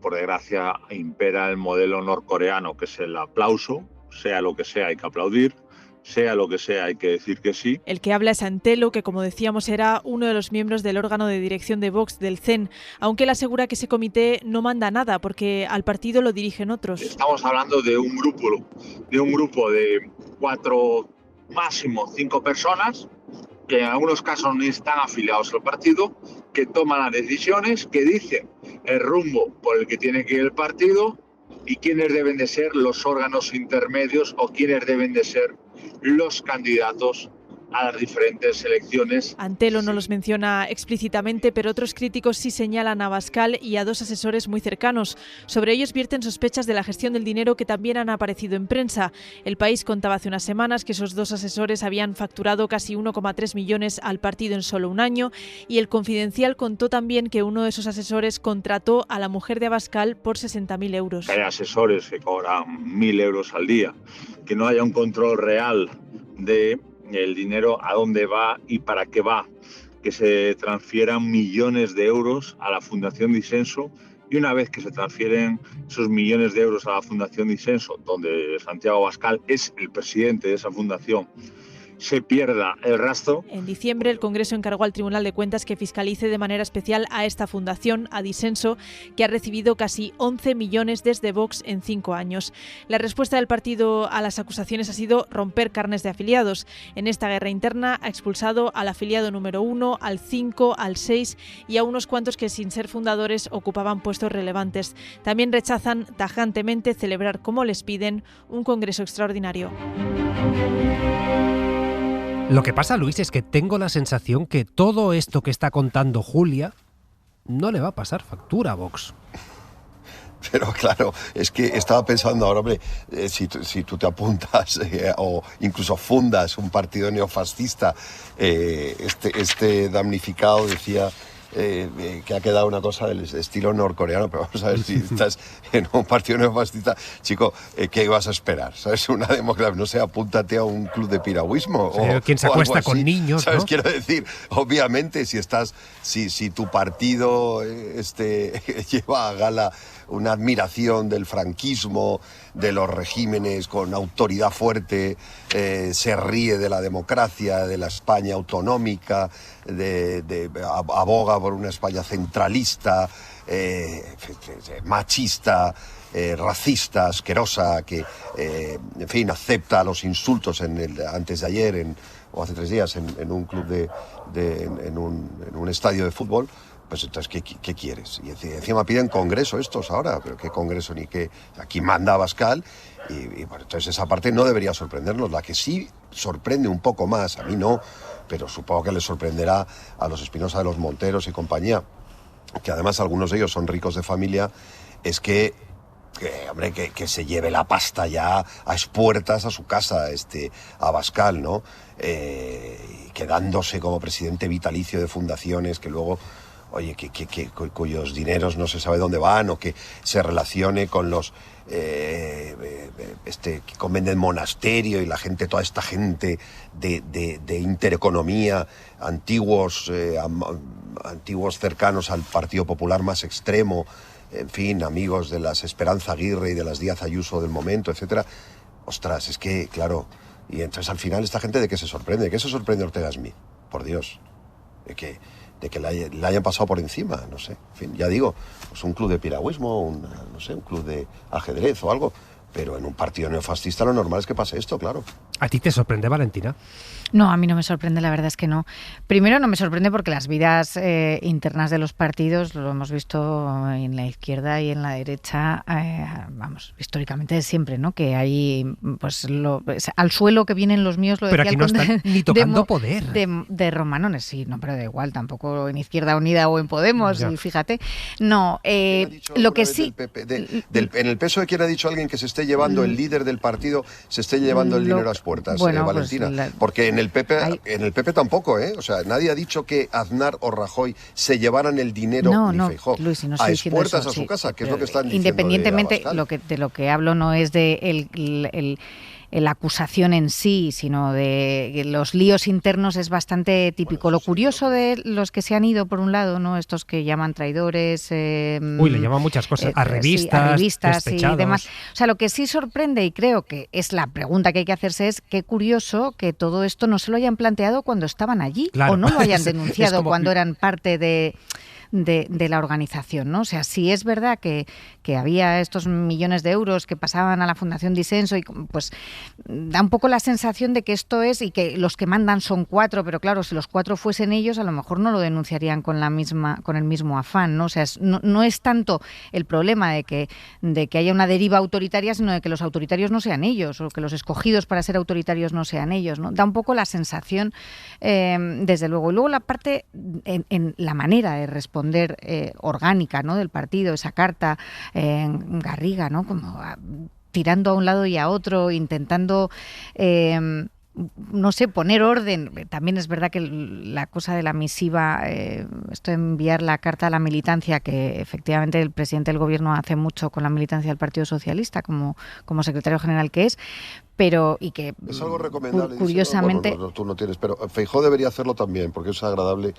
por desgracia, impera el modelo norcoreano, que es el aplauso, sea lo que sea hay que aplaudir. Sea lo que sea, hay que decir que sí. El que habla es Antelo, que como decíamos era uno de los miembros del órgano de dirección de Vox, del CEN, aunque él asegura que ese comité no manda nada porque al partido lo dirigen otros. Estamos hablando de un grupo de 4, máximo 5 personas, que en algunos casos ni están afiliados al partido, que toman las decisiones, que dicen el rumbo por el que tiene que ir el partido y quiénes deben de ser los órganos intermedios o quiénes deben de ser los candidatos a las diferentes elecciones. Antelo no los menciona explícitamente, pero otros críticos sí señalan a Abascal y a 2 asesores muy cercanos. Sobre ellos vierten sospechas de la gestión del dinero que también han aparecido en prensa. El País contaba hace unas semanas que esos 2 asesores habían facturado casi 1,3 millones al partido en solo un año, y El Confidencial contó también que uno de esos asesores contrató a la mujer de Abascal por 60.000 euros. Hay asesores que cobran 1.000 euros al día, que no haya un control real de el dinero, a dónde va y para qué va, que se transfieran millones de euros a la Fundación Disenso, y una vez que se transfieren esos millones de euros a la Fundación Disenso, donde Santiago Abascal es el presidente de esa fundación, se pierda el rastro. En diciembre, el Congreso encargó al Tribunal de Cuentas que fiscalice de manera especial a esta fundación, a Disenso, que ha recibido casi 11 millones desde Vox en 5 años. La respuesta del partido a las acusaciones ha sido romper carnes de afiliados. En esta guerra interna ha expulsado al afiliado número 1, al 5, al 6 y a unos cuantos que, sin ser fundadores, ocupaban puestos relevantes. También rechazan tajantemente celebrar, como les piden, un Congreso extraordinario. Lo que pasa, Luis, es que tengo la sensación que todo esto que está contando Julia no le va a pasar factura a Vox. Pero claro, es que estaba pensando ahora, hombre, si tú te apuntas o incluso fundas un partido neofascista, este damnificado decía que ha quedado una cosa del estilo norcoreano, pero vamos a ver, si estás en un partido neofascista, chico, ¿qué vas a esperar? ¿Sabes? Una democracia, no sé, apúntate a un club de piragüismo. Sí, o quien se acuesta con niños, ¿sabes? ¿no? Quiero decir, obviamente, si tu partido lleva a gala una admiración del franquismo, de los regímenes con autoridad fuerte, se ríe de la democracia, de la España autonómica, aboga por una España centralista, machista, racista, asquerosa, que, en fin, acepta los insultos antes de ayer o hace 3 días en un club en un estadio de fútbol. Pues entonces, ¿qué quieres? Y encima piden congreso estos ahora, pero ¿qué congreso ni qué? Aquí manda Abascal y bueno, entonces esa parte no debería sorprendernos. La que sí sorprende un poco más, a mí no, pero supongo que les sorprenderá a los Espinosa de los Monteros y compañía, que además algunos de ellos son ricos de familia, es que se lleve la pasta ya a expuertas a su casa, Abascal, ¿no? Quedándose como presidente vitalicio de fundaciones que luego, oye, cuyos dineros no se sabe dónde van, o que se relacione con los que venden monasterio y la gente, toda esta gente de intereconomía, antiguos cercanos al Partido Popular más extremo, en fin, amigos de las Esperanza Aguirre y de las Díaz Ayuso del momento, etcétera. Ostras, es que, claro, y entonces al final esta gente, ¿de qué se sorprende? ¿De qué se sorprende Ortega Smith? Por Dios, de que le hayan pasado por encima, no sé. En fin, ya digo, pues un club de piragüismo, un club de ajedrez o algo, pero en un partido neofascista lo normal es que pase esto, claro. ¿A ti te sorprende, Valentina? No, a mí no me sorprende, la verdad es que no. Primero, no me sorprende porque las vidas internas de los partidos lo hemos visto en la izquierda y en la derecha, históricamente siempre, ¿no? Que hay, pues, al suelo que vienen los míos, lo pero decía aquí no están ni tocando poder. De Romanones, sí, no, pero da igual, tampoco en Izquierda Unida o en Podemos, y fíjate. No, lo que sí... en el PSOE, ¿quién ha dicho alguien que se esté llevando, el líder del partido, se esté llevando el dinero a las puertas, Valentina? Pues porque en el PP tampoco, O sea, nadie ha dicho que Aznar o Rajoy se llevaran el dinero, ni Feijóo, Luis, no a expuertas a su casa, que es lo que están diciendo. Independientemente, de lo que hablo no es de la acusación en sí, sino de los líos internos es bastante típico. Lo curioso de los que se han ido, por un lado, ¿no? Estos que llaman traidores... le llaman muchas cosas, a revistas y demás. O sea, lo que sí sorprende, y creo que es la pregunta que hay que hacerse, es qué curioso que todo esto no se lo hayan planteado cuando estaban allí, claro, o no lo hayan denunciado cuando eran parte de la organización, ¿no? O sea, si es verdad que había estos millones de euros que pasaban a la Fundación Disenso, y pues da un poco la sensación de que esto es, y que los que mandan son 4, pero claro, si los 4 fuesen ellos, a lo mejor no lo denunciarían con el mismo afán, ¿no? O sea, no es tanto el problema de que haya una deriva autoritaria, sino de que los autoritarios no sean ellos, o que los escogidos para ser autoritarios no sean ellos, ¿no? Da un poco la sensación, desde luego. Y luego la parte, en la manera de responder orgánica, ¿no? Del partido, esa carta Garriga, ¿no? Como tirando a un lado y a otro, intentando no sé, poner orden. También es verdad que la cosa de la misiva, esto de enviar la carta a la militancia, que efectivamente el presidente del gobierno hace mucho con la militancia del Partido Socialista, como secretario general que es, pero y que es algo recomendable. Curiosamente, bueno, tú no tienes, pero Feijóo debería hacerlo también, porque es agradable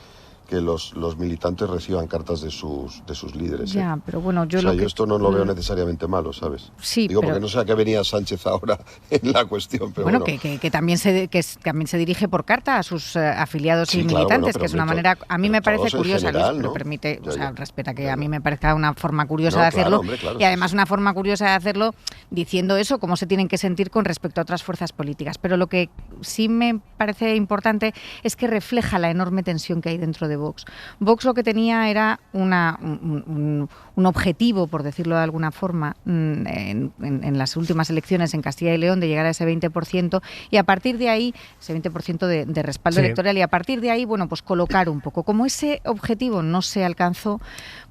que los militantes reciban cartas de sus líderes. Ya, pero bueno, yo esto no lo veo necesariamente malo, ¿sabes? Sí, digo, porque no sé a qué venía Sánchez ahora en la cuestión, pero bueno. Que también se dirige por carta a sus afiliados y militantes, que es una manera, a mí me parece curiosa, general, Luis, ¿no? Lo permite, o sea, respeta que a mí me parezca una forma curiosa de hacerlo, y además una forma curiosa de hacerlo diciendo eso, cómo se tienen que sentir con respecto a otras fuerzas políticas. Pero lo que sí me parece importante es que refleja la enorme tensión que hay dentro de Vox. Vox lo que tenía era un objetivo, por decirlo de alguna forma, en las últimas elecciones en Castilla y León, de llegar a ese 20%, y a partir de ahí, ese 20% de respaldo electoral, y a partir de ahí, bueno, pues colocar un poco. Como ese objetivo no se alcanzó,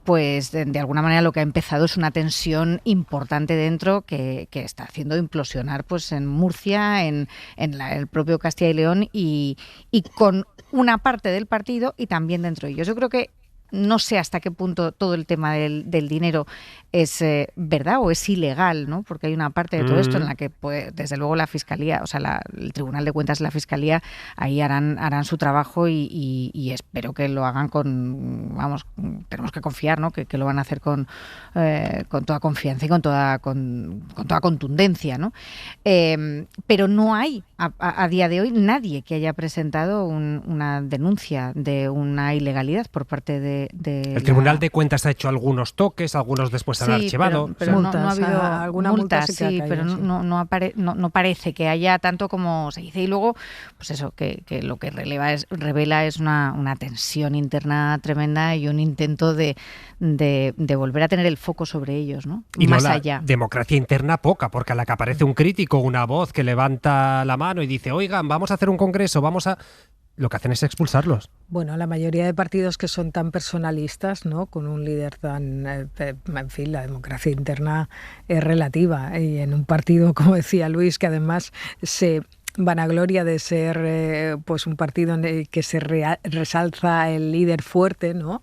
pues de alguna manera lo que ha empezado es una tensión importante dentro que está haciendo implosionar, pues, en Murcia, en el propio Castilla y León, y con una parte del partido y también dentro de ellos. Yo creo que no sé hasta qué punto todo el tema del dinero es verdad o es ilegal, ¿no? Porque hay una parte de todo esto en la que, pues, desde luego, la Fiscalía, o sea, el Tribunal de Cuentas de la Fiscalía, ahí harán su trabajo y espero que lo hagan tenemos que confiar, ¿no? Que lo van a hacer con toda confianza y con toda contundencia, ¿no? Pero no hay a día de hoy nadie que haya presentado una denuncia de una ilegalidad por parte de El Tribunal de Cuentas ha hecho algunos toques, algunos después han archivado. Pero multas, no ha habido alguna multas, multa sí, pero no parece que haya tanto como se dice. Y luego, pues eso, que lo que revela es una tensión interna tremenda y un intento de volver a tener el foco sobre ellos, ¿no? Y más no, la allá. Democracia interna poca, porque a la que aparece un crítico, una voz que levanta la mano y dice, oigan, vamos a hacer un congreso, lo que hacen es expulsarlos. Bueno, la mayoría de partidos que son tan personalistas, ¿no? Con un líder tan... en fin, la democracia interna es relativa. Y en un partido, como decía Luis, que además se vanagloria de ser pues un partido en el que se resalza el líder fuerte, ¿no?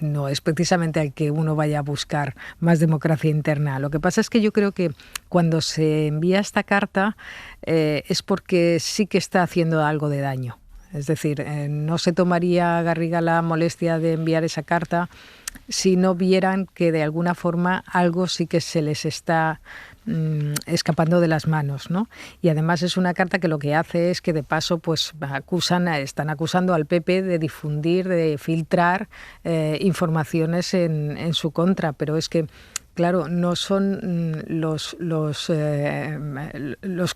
No es precisamente el que uno vaya a buscar más democracia interna. Lo que pasa es que yo creo que cuando se envía esta carta es porque sí que está haciendo algo de daño. Es decir, no se tomaría Garriga la molestia de enviar esa carta si no vieran que de alguna forma algo sí que se les está escapando de las manos, ¿no? Y además es una carta que lo que hace es que de paso pues están acusando al PP de difundir, de filtrar informaciones en su contra, pero es que claro, no son los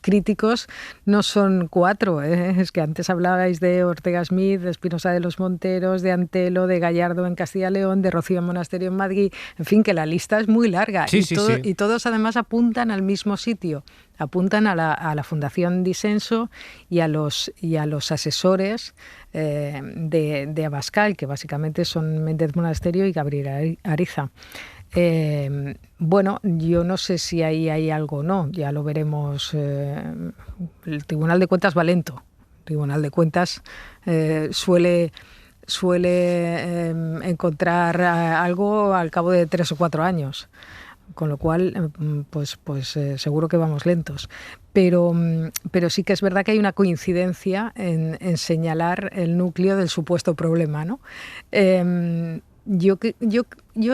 críticos, no son 4. Es que antes hablabais de Ortega Smith, de Espinosa de los Monteros, de Antelo, de Gallardo en Castilla y León, de Rocío Monasterio en Madrid. En fin, que la lista es muy larga. Sí. Y todos además apuntan al mismo sitio. Apuntan a la Fundación Disenso y a los asesores de Abascal, que básicamente son Méndez Monasterio y Gabriel Ariza. Bueno, yo no sé si ahí hay algo o no, ya lo veremos. El Tribunal de Cuentas va lento. El Tribunal de Cuentas suele encontrar algo al cabo de 3 o 4 años. Con lo cual, pues seguro que vamos lentos. Pero sí que es verdad que hay una coincidencia en señalar el núcleo del supuesto problema, ¿no? Yo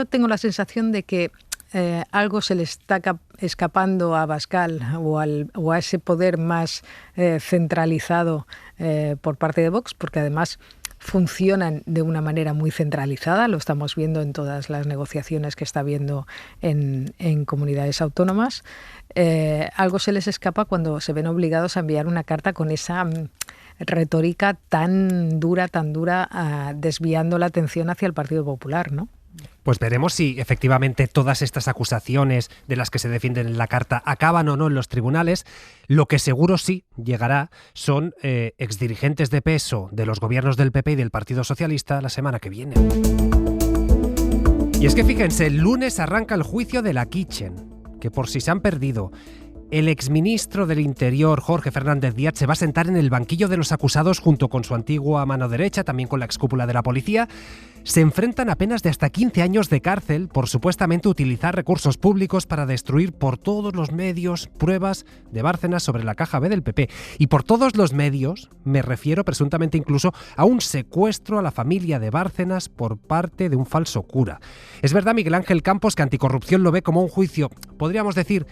tengo la sensación de que algo se le está escapando a Abascal o a ese poder más centralizado por parte de Vox, porque además funcionan de una manera muy centralizada, lo estamos viendo en todas las negociaciones que está habiendo en comunidades autónomas. Algo se les escapa cuando se ven obligados a enviar una carta con esa retórica tan dura, desviando la atención hacia el Partido Popular, ¿no? Pues veremos si efectivamente todas estas acusaciones de las que se defienden en la carta acaban o no en los tribunales. Lo que seguro sí llegará son exdirigentes de peso de los gobiernos del PP y del Partido Socialista la semana que viene. Y es que fíjense, el lunes arranca el juicio de la Kitchen, que por si se han perdido, el exministro del Interior, Jorge Fernández Díaz, se va a sentar en el banquillo de los acusados junto con su antigua mano derecha, también con la excúpula de la policía. Se enfrentan a penas de hasta 15 años de cárcel por supuestamente utilizar recursos públicos para destruir por todos los medios pruebas de Bárcenas sobre la caja B del PP. Y por todos los medios me refiero presuntamente incluso a un secuestro a la familia de Bárcenas por parte de un falso cura. Es verdad, Miguel Ángel Campos, que Anticorrupción lo ve como un juicio, podríamos decir,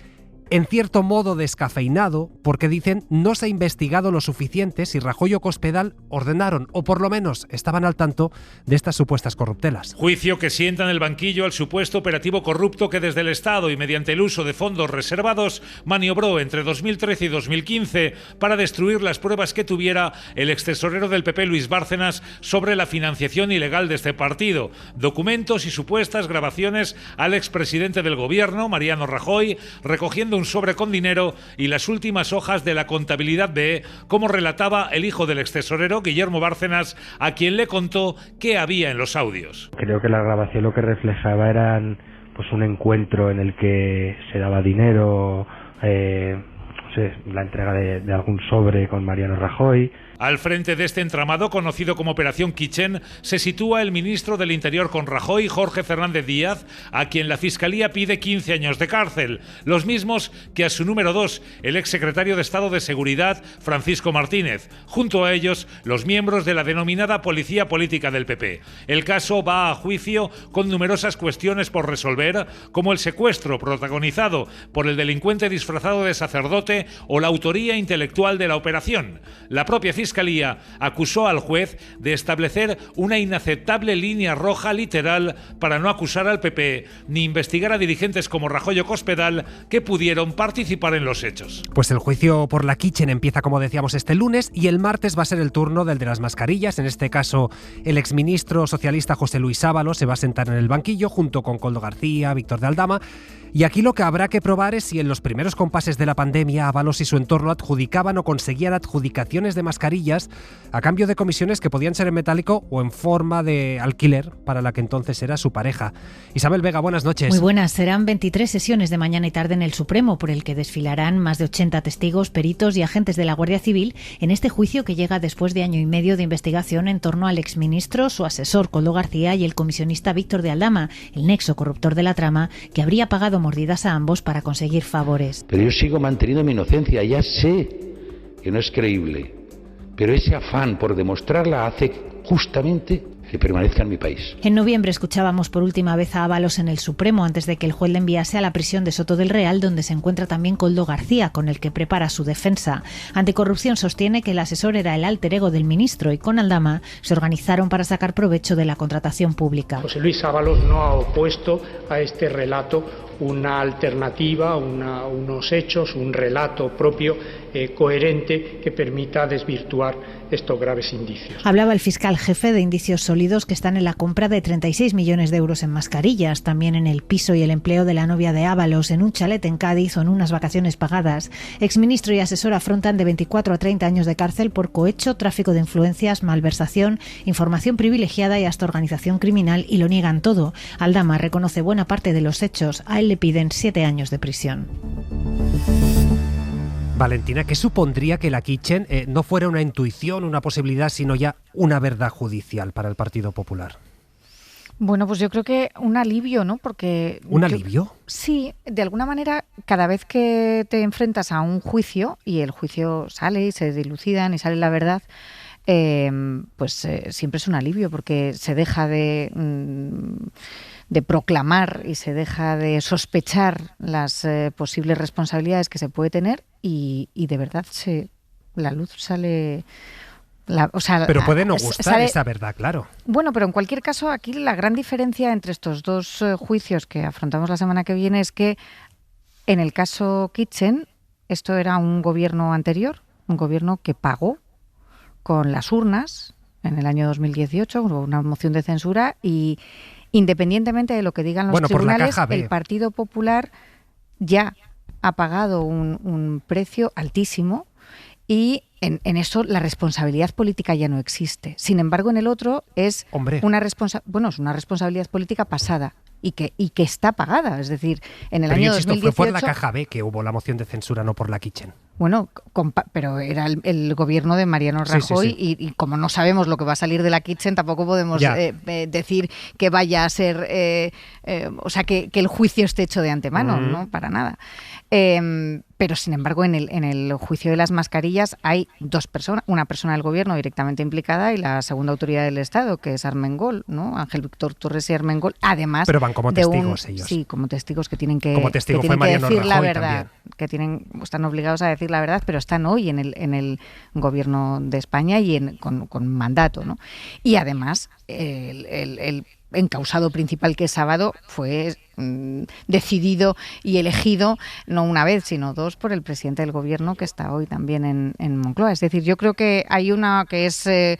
en cierto modo descafeinado, porque dicen no se ha investigado lo suficiente si Rajoy o Cospedal ordenaron, o por lo menos estaban al tanto de estas supuestas corruptelas. Juicio que sienta en el banquillo al supuesto operativo corrupto que desde el Estado y mediante el uso de fondos reservados maniobró entre 2013 y 2015 para destruir las pruebas que tuviera el extesorero del PP Luis Bárcenas sobre la financiación ilegal de este partido, documentos y supuestas grabaciones al expresidente del gobierno, Mariano Rajoy, recogiendo un sobre con dinero y las últimas hojas de la contabilidad B, como relataba el hijo del extesorero, Guillermo Bárcenas, a quien le contó qué había en los audios. Creo que la grabación lo que reflejaba eran pues un encuentro en el que se daba dinero, la entrega de algún sobre con Mariano Rajoy. Al frente de este entramado, conocido como Operación Kitchen, se sitúa el ministro del Interior con Rajoy, Jorge Fernández Díaz, a quien la Fiscalía pide 15 años de cárcel, los mismos que a su número 2, el exsecretario de Estado de Seguridad, Francisco Martínez. Junto a ellos, los miembros de la denominada Policía Política del PP. El caso va a juicio con numerosas cuestiones por resolver, como el secuestro protagonizado por el delincuente disfrazado de sacerdote o la autoría intelectual de la operación. La propia Fiscalía Fiscalía acusó al juez de establecer una inaceptable línea roja literal para no acusar al PP ni investigar a dirigentes como Rajoy o Cospedal que pudieron participar en los hechos. Pues el juicio por la Kitchen empieza, como decíamos, este lunes, y el martes va a ser el turno del de las mascarillas. En este caso, el exministro socialista José Luis Ábalos se va a sentar en el banquillo junto con Koldo García, Víctor de Aldama. Y aquí lo que habrá que probar es si en los primeros compases de la pandemia Ábalos y su entorno adjudicaban o conseguían adjudicaciones de mascarillas a cambio de comisiones que podían ser en metálico o en forma de alquiler para la que entonces era su pareja. Isabel Vega, buenas noches. Muy buenas. Serán 23 sesiones de mañana y tarde en el Supremo, por el que desfilarán más de 80 testigos, peritos y agentes de la Guardia Civil en este juicio que llega después de año y medio de investigación en torno al exministro, su asesor Koldo García y el comisionista Víctor de Aldama, el nexo corruptor de la trama, que habría pagado mordidas a ambos para conseguir favores. Pero yo sigo manteniendo mi inocencia, ya sé que no es creíble, pero ese afán por demostrarla hace justamente que permanezca en mi país. En noviembre escuchábamos por última vez a Ábalos en el Supremo antes de que el juez le enviase a la prisión de Soto del Real, donde se encuentra también Koldo García, con el que prepara su defensa. Anticorrupción sostiene que el asesor era el alter ego del ministro y con Aldama se organizaron para sacar provecho de la contratación pública. José Luis Ábalos no ha opuesto a este relato una alternativa, unos hechos, un relato propio coherente que permita desvirtuar estos graves indicios. Hablaba el fiscal jefe de indicios sólidos que están en la compra de 36 millones de euros en mascarillas, también en el piso y el empleo de la novia de Ábalos, en un chalet en Cádiz o en unas vacaciones pagadas. Exministro y asesor afrontan de 24 a 30 años de cárcel por cohecho, tráfico de influencias, malversación, información privilegiada y hasta organización criminal, y lo niegan todo. Aldama reconoce buena parte de los hechos. A él le piden 7 años de prisión. Valentina, ¿qué supondría que la Kitchen no fuera una intuición, una posibilidad, sino ya una verdad judicial para el Partido Popular? Bueno, pues yo creo que un alivio, ¿no? Porque ¿Un alivio? Sí, de alguna manera, cada vez que te enfrentas a un juicio y el juicio sale y se dilucidan y sale la verdad, siempre es un alivio, porque se deja de proclamar y se deja de sospechar las posibles responsabilidades que se puede tener y de verdad la luz sale. Pero puede no gustar esa verdad, claro. Bueno, pero en cualquier caso, aquí la gran diferencia entre estos dos juicios que afrontamos la semana que viene es que en el caso Kitchen, esto era un gobierno anterior, un gobierno que pagó con las urnas en el año 2018, hubo una moción de censura y independientemente de lo que digan los tribunales, el Partido Popular ya ha pagado un precio altísimo y en eso la responsabilidad política ya no existe. Sin embargo, en el otro es una responsabilidad política pasada y que está pagada. Es decir, en el año 2018... Fue por la Caja B que hubo la moción de censura, no por la Kitchen. Bueno, pero era el gobierno de Mariano Rajoy. Sí. Y como no sabemos lo que va a salir de la Kitchen, tampoco podemos decir que vaya a ser... que el juicio esté hecho de antemano, ¿no? Para nada. Pero, sin embargo, en el juicio de las mascarillas hay dos personas, una persona del gobierno directamente implicada y la segunda autoridad del Estado, que es Armengol, ¿no? Ángel Víctor Torres y Armengol, además... Pero van como testigos ellos. Sí, como testigos que tienen que, como testigo que, fue tienen que decir Rajoy la verdad, también. Que están obligados a decir la verdad, pero están hoy en el gobierno de España y con mandato, ¿no? Y además, el encausado principal, que es Sábado, fue decidido y elegido no una vez sino dos por el presidente del gobierno, que está hoy también en Moncloa. Es decir, yo creo que hay una que es que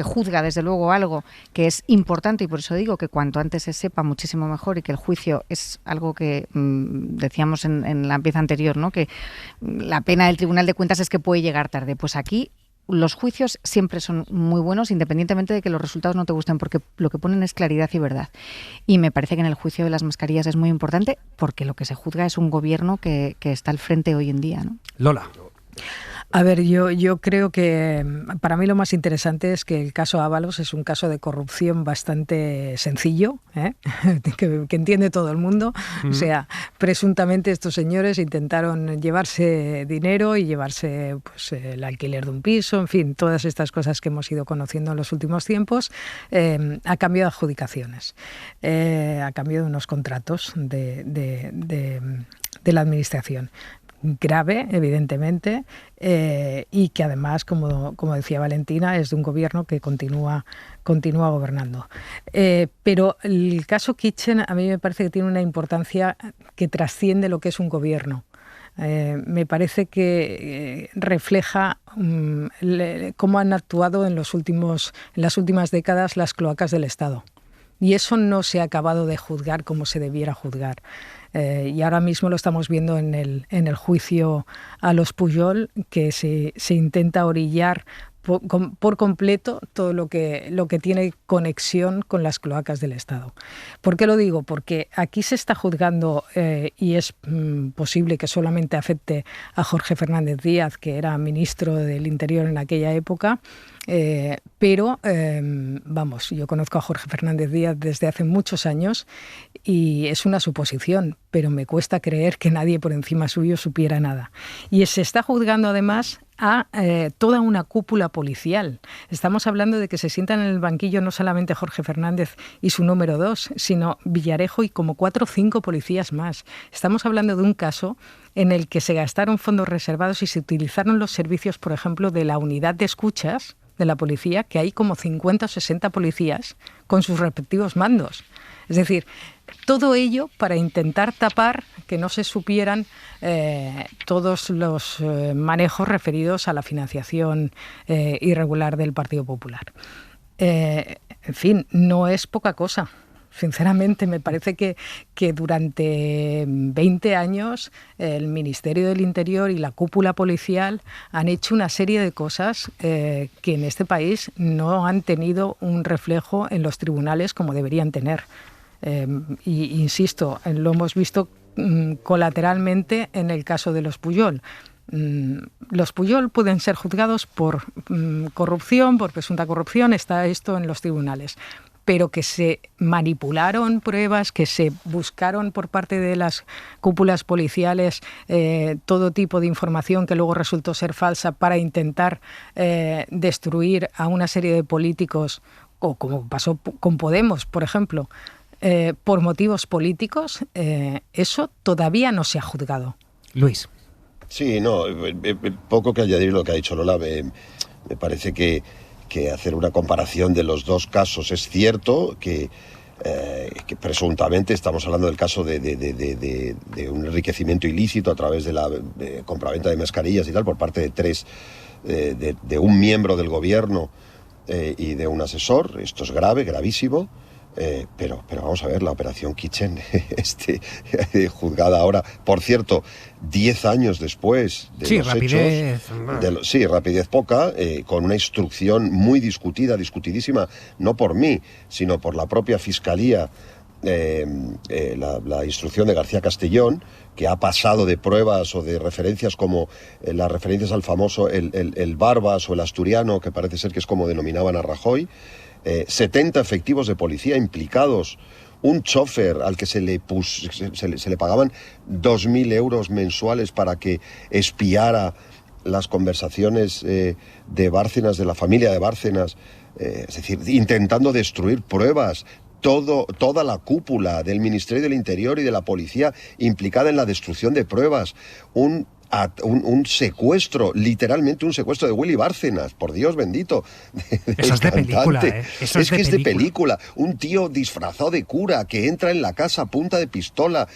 juzga desde luego algo que es importante, y por eso digo que cuanto antes se sepa muchísimo mejor, y que el juicio es algo que decíamos en la pieza anterior, ¿no? Que la pena del Tribunal de Cuentas es que puede llegar tarde. Pues aquí los juicios siempre son muy buenos, independientemente de que los resultados no te gusten, porque lo que ponen es claridad y verdad. Y me parece que en el juicio de las mascarillas es muy importante, porque lo que se juzga es un gobierno que está al frente hoy en día, ¿no? Lola. A ver, yo creo que para mí lo más interesante es que el caso Ábalos es un caso de corrupción bastante sencillo, que entiende todo el mundo. O sea, presuntamente estos señores intentaron llevarse dinero y llevarse el alquiler de un piso, en fin, todas estas cosas que hemos ido conociendo en los últimos tiempos, a cambio de adjudicaciones, a cambio de unos contratos de la administración. grave, evidentemente, y que además, como decía Valentina, es de un gobierno que continúa gobernando. Pero el caso Kitchen a mí me parece que tiene una importancia que trasciende lo que es un gobierno. Me parece que refleja cómo han actuado en las últimas décadas las cloacas del Estado. Y eso no se ha acabado de juzgar como se debiera juzgar. Y ahora mismo lo estamos viendo en el juicio a los Pujol, que se intenta orillar por completo todo lo que tiene conexión con las cloacas del Estado. ¿Por qué lo digo? Porque aquí se está juzgando, y es posible que solamente afecte a Jorge Fernández Díaz, que era ministro del Interior en aquella época, pero vamos, yo conozco a Jorge Fernández Díaz desde hace muchos años y es una suposición, pero me cuesta creer que nadie por encima suyo supiera nada. Y se está juzgando además a toda una cúpula policial. Estamos hablando de que se sientan en el banquillo no solamente Jorge Fernández y su número 2, sino Villarejo y como 4 o 5 policías más. Estamos hablando de un caso en el que se gastaron fondos reservados y se utilizaron los servicios, por ejemplo, de la unidad de escuchas de la policía, que hay como 50 o 60 policías con sus respectivos mandos. Es decir, todo ello para intentar tapar que no se supieran todos los manejos referidos a la financiación irregular del Partido Popular. En fin, no es poca cosa. Sinceramente, me parece que durante 20 años el Ministerio del Interior y la cúpula policial han hecho una serie de cosas que en este país no han tenido un reflejo en los tribunales como deberían tener. Y insisto, lo hemos visto colateralmente en el caso de los Pujol. Los Pujol pueden ser juzgados por corrupción, por presunta corrupción, está esto en los tribunales. Pero que se manipularon pruebas, que se buscaron por parte de las cúpulas policiales todo tipo de información que luego resultó ser falsa para intentar destruir a una serie de políticos, o como pasó con Podemos, por ejemplo, por motivos políticos, eso todavía no se ha juzgado. Luis. Sí, no, poco que añadir lo que ha dicho Lola. Me parece que hacer una comparación de los dos casos es cierto que presuntamente estamos hablando del caso de un enriquecimiento ilícito a través de la compraventa de mascarillas y tal por parte de 3 de un miembro del gobierno y de un asesor. Esto es grave, gravísimo. Pero vamos a ver, la operación Kitchen, juzgada ahora, por cierto, 10 años después de los rapidez, hechos, rapidez poca, con una instrucción muy discutidísima, no por mí, sino por la propia Fiscalía, la instrucción de García Castellón, que ha pasado de pruebas o de referencias como las referencias al famoso el Barbas o el Asturiano, que parece ser que es como denominaban a Rajoy. 70 efectivos de policía implicados, un chofer al que se le pagaban 2.000 euros mensuales para que espiara las conversaciones de Bárcenas, de la familia de Bárcenas, es decir, intentando destruir pruebas. Toda la cúpula del Ministerio del Interior y de la policía implicada en la destrucción de pruebas, un secuestro, literalmente un secuestro de Willy Bárcenas, por Dios bendito. Eso es de película, ¿eh? Eso es de película. Un tío disfrazado de cura que entra en la casa a punta de pistola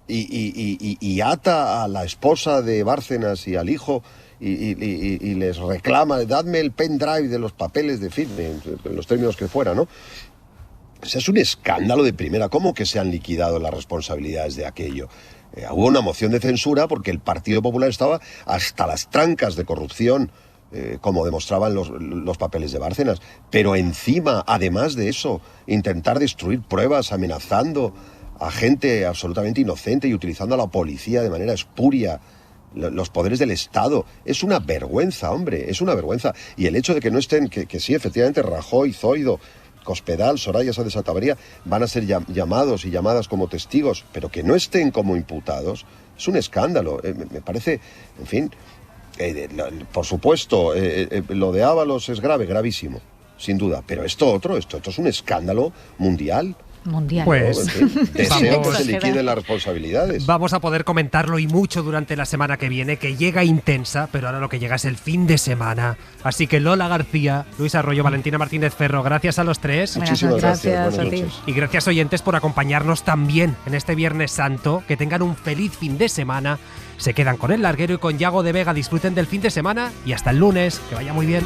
y ata a la esposa de Bárcenas y al hijo y les reclama, dadme el pendrive de los papeles de fin, en los términos que fuera, ¿no? O sea, es un escándalo de primera. ¿Cómo que se han liquidado las responsabilidades de aquello? Hubo una moción de censura porque el Partido Popular estaba hasta las trancas de corrupción, como demostraban los papeles de Bárcenas. Pero encima, además de eso, intentar destruir pruebas, amenazando a gente absolutamente inocente y utilizando a la policía de manera espuria, los poderes del Estado. Es una vergüenza, hombre, es una vergüenza. Y el hecho de que no estén, que sí, efectivamente, Rajoy, Zoido, Cospedal, Soraya Sáenz de Santamaría van a ser llamados y llamadas como testigos, pero que no estén como imputados, es un escándalo. Me parece, en fin, por supuesto, lo de Ábalos es grave, gravísimo, sin duda, pero esto otro es un escándalo mundial. mundial. Pues deseo que se liquiden las responsabilidades. Vamos a poder comentarlo y mucho durante la semana que viene, que llega intensa, pero ahora lo que llega es el fin de semana. Así que Lola García, Luis Arroyo, Valentina Martínez Ferro, gracias a los tres. Muchísimas gracias a ti. Y gracias, oyentes, por acompañarnos también en este Viernes Santo. Que tengan un feliz fin de semana. Se quedan con El Larguero y con Yago de Vega. Disfruten del fin de semana y hasta el lunes. Que vaya muy bien.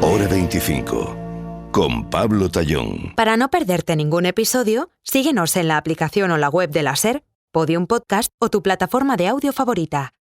Hora 25, con Pablo Tallón. Para no perderte ningún episodio, síguenos en la aplicación o la web de la SER, Podium Podcast o tu plataforma de audio favorita.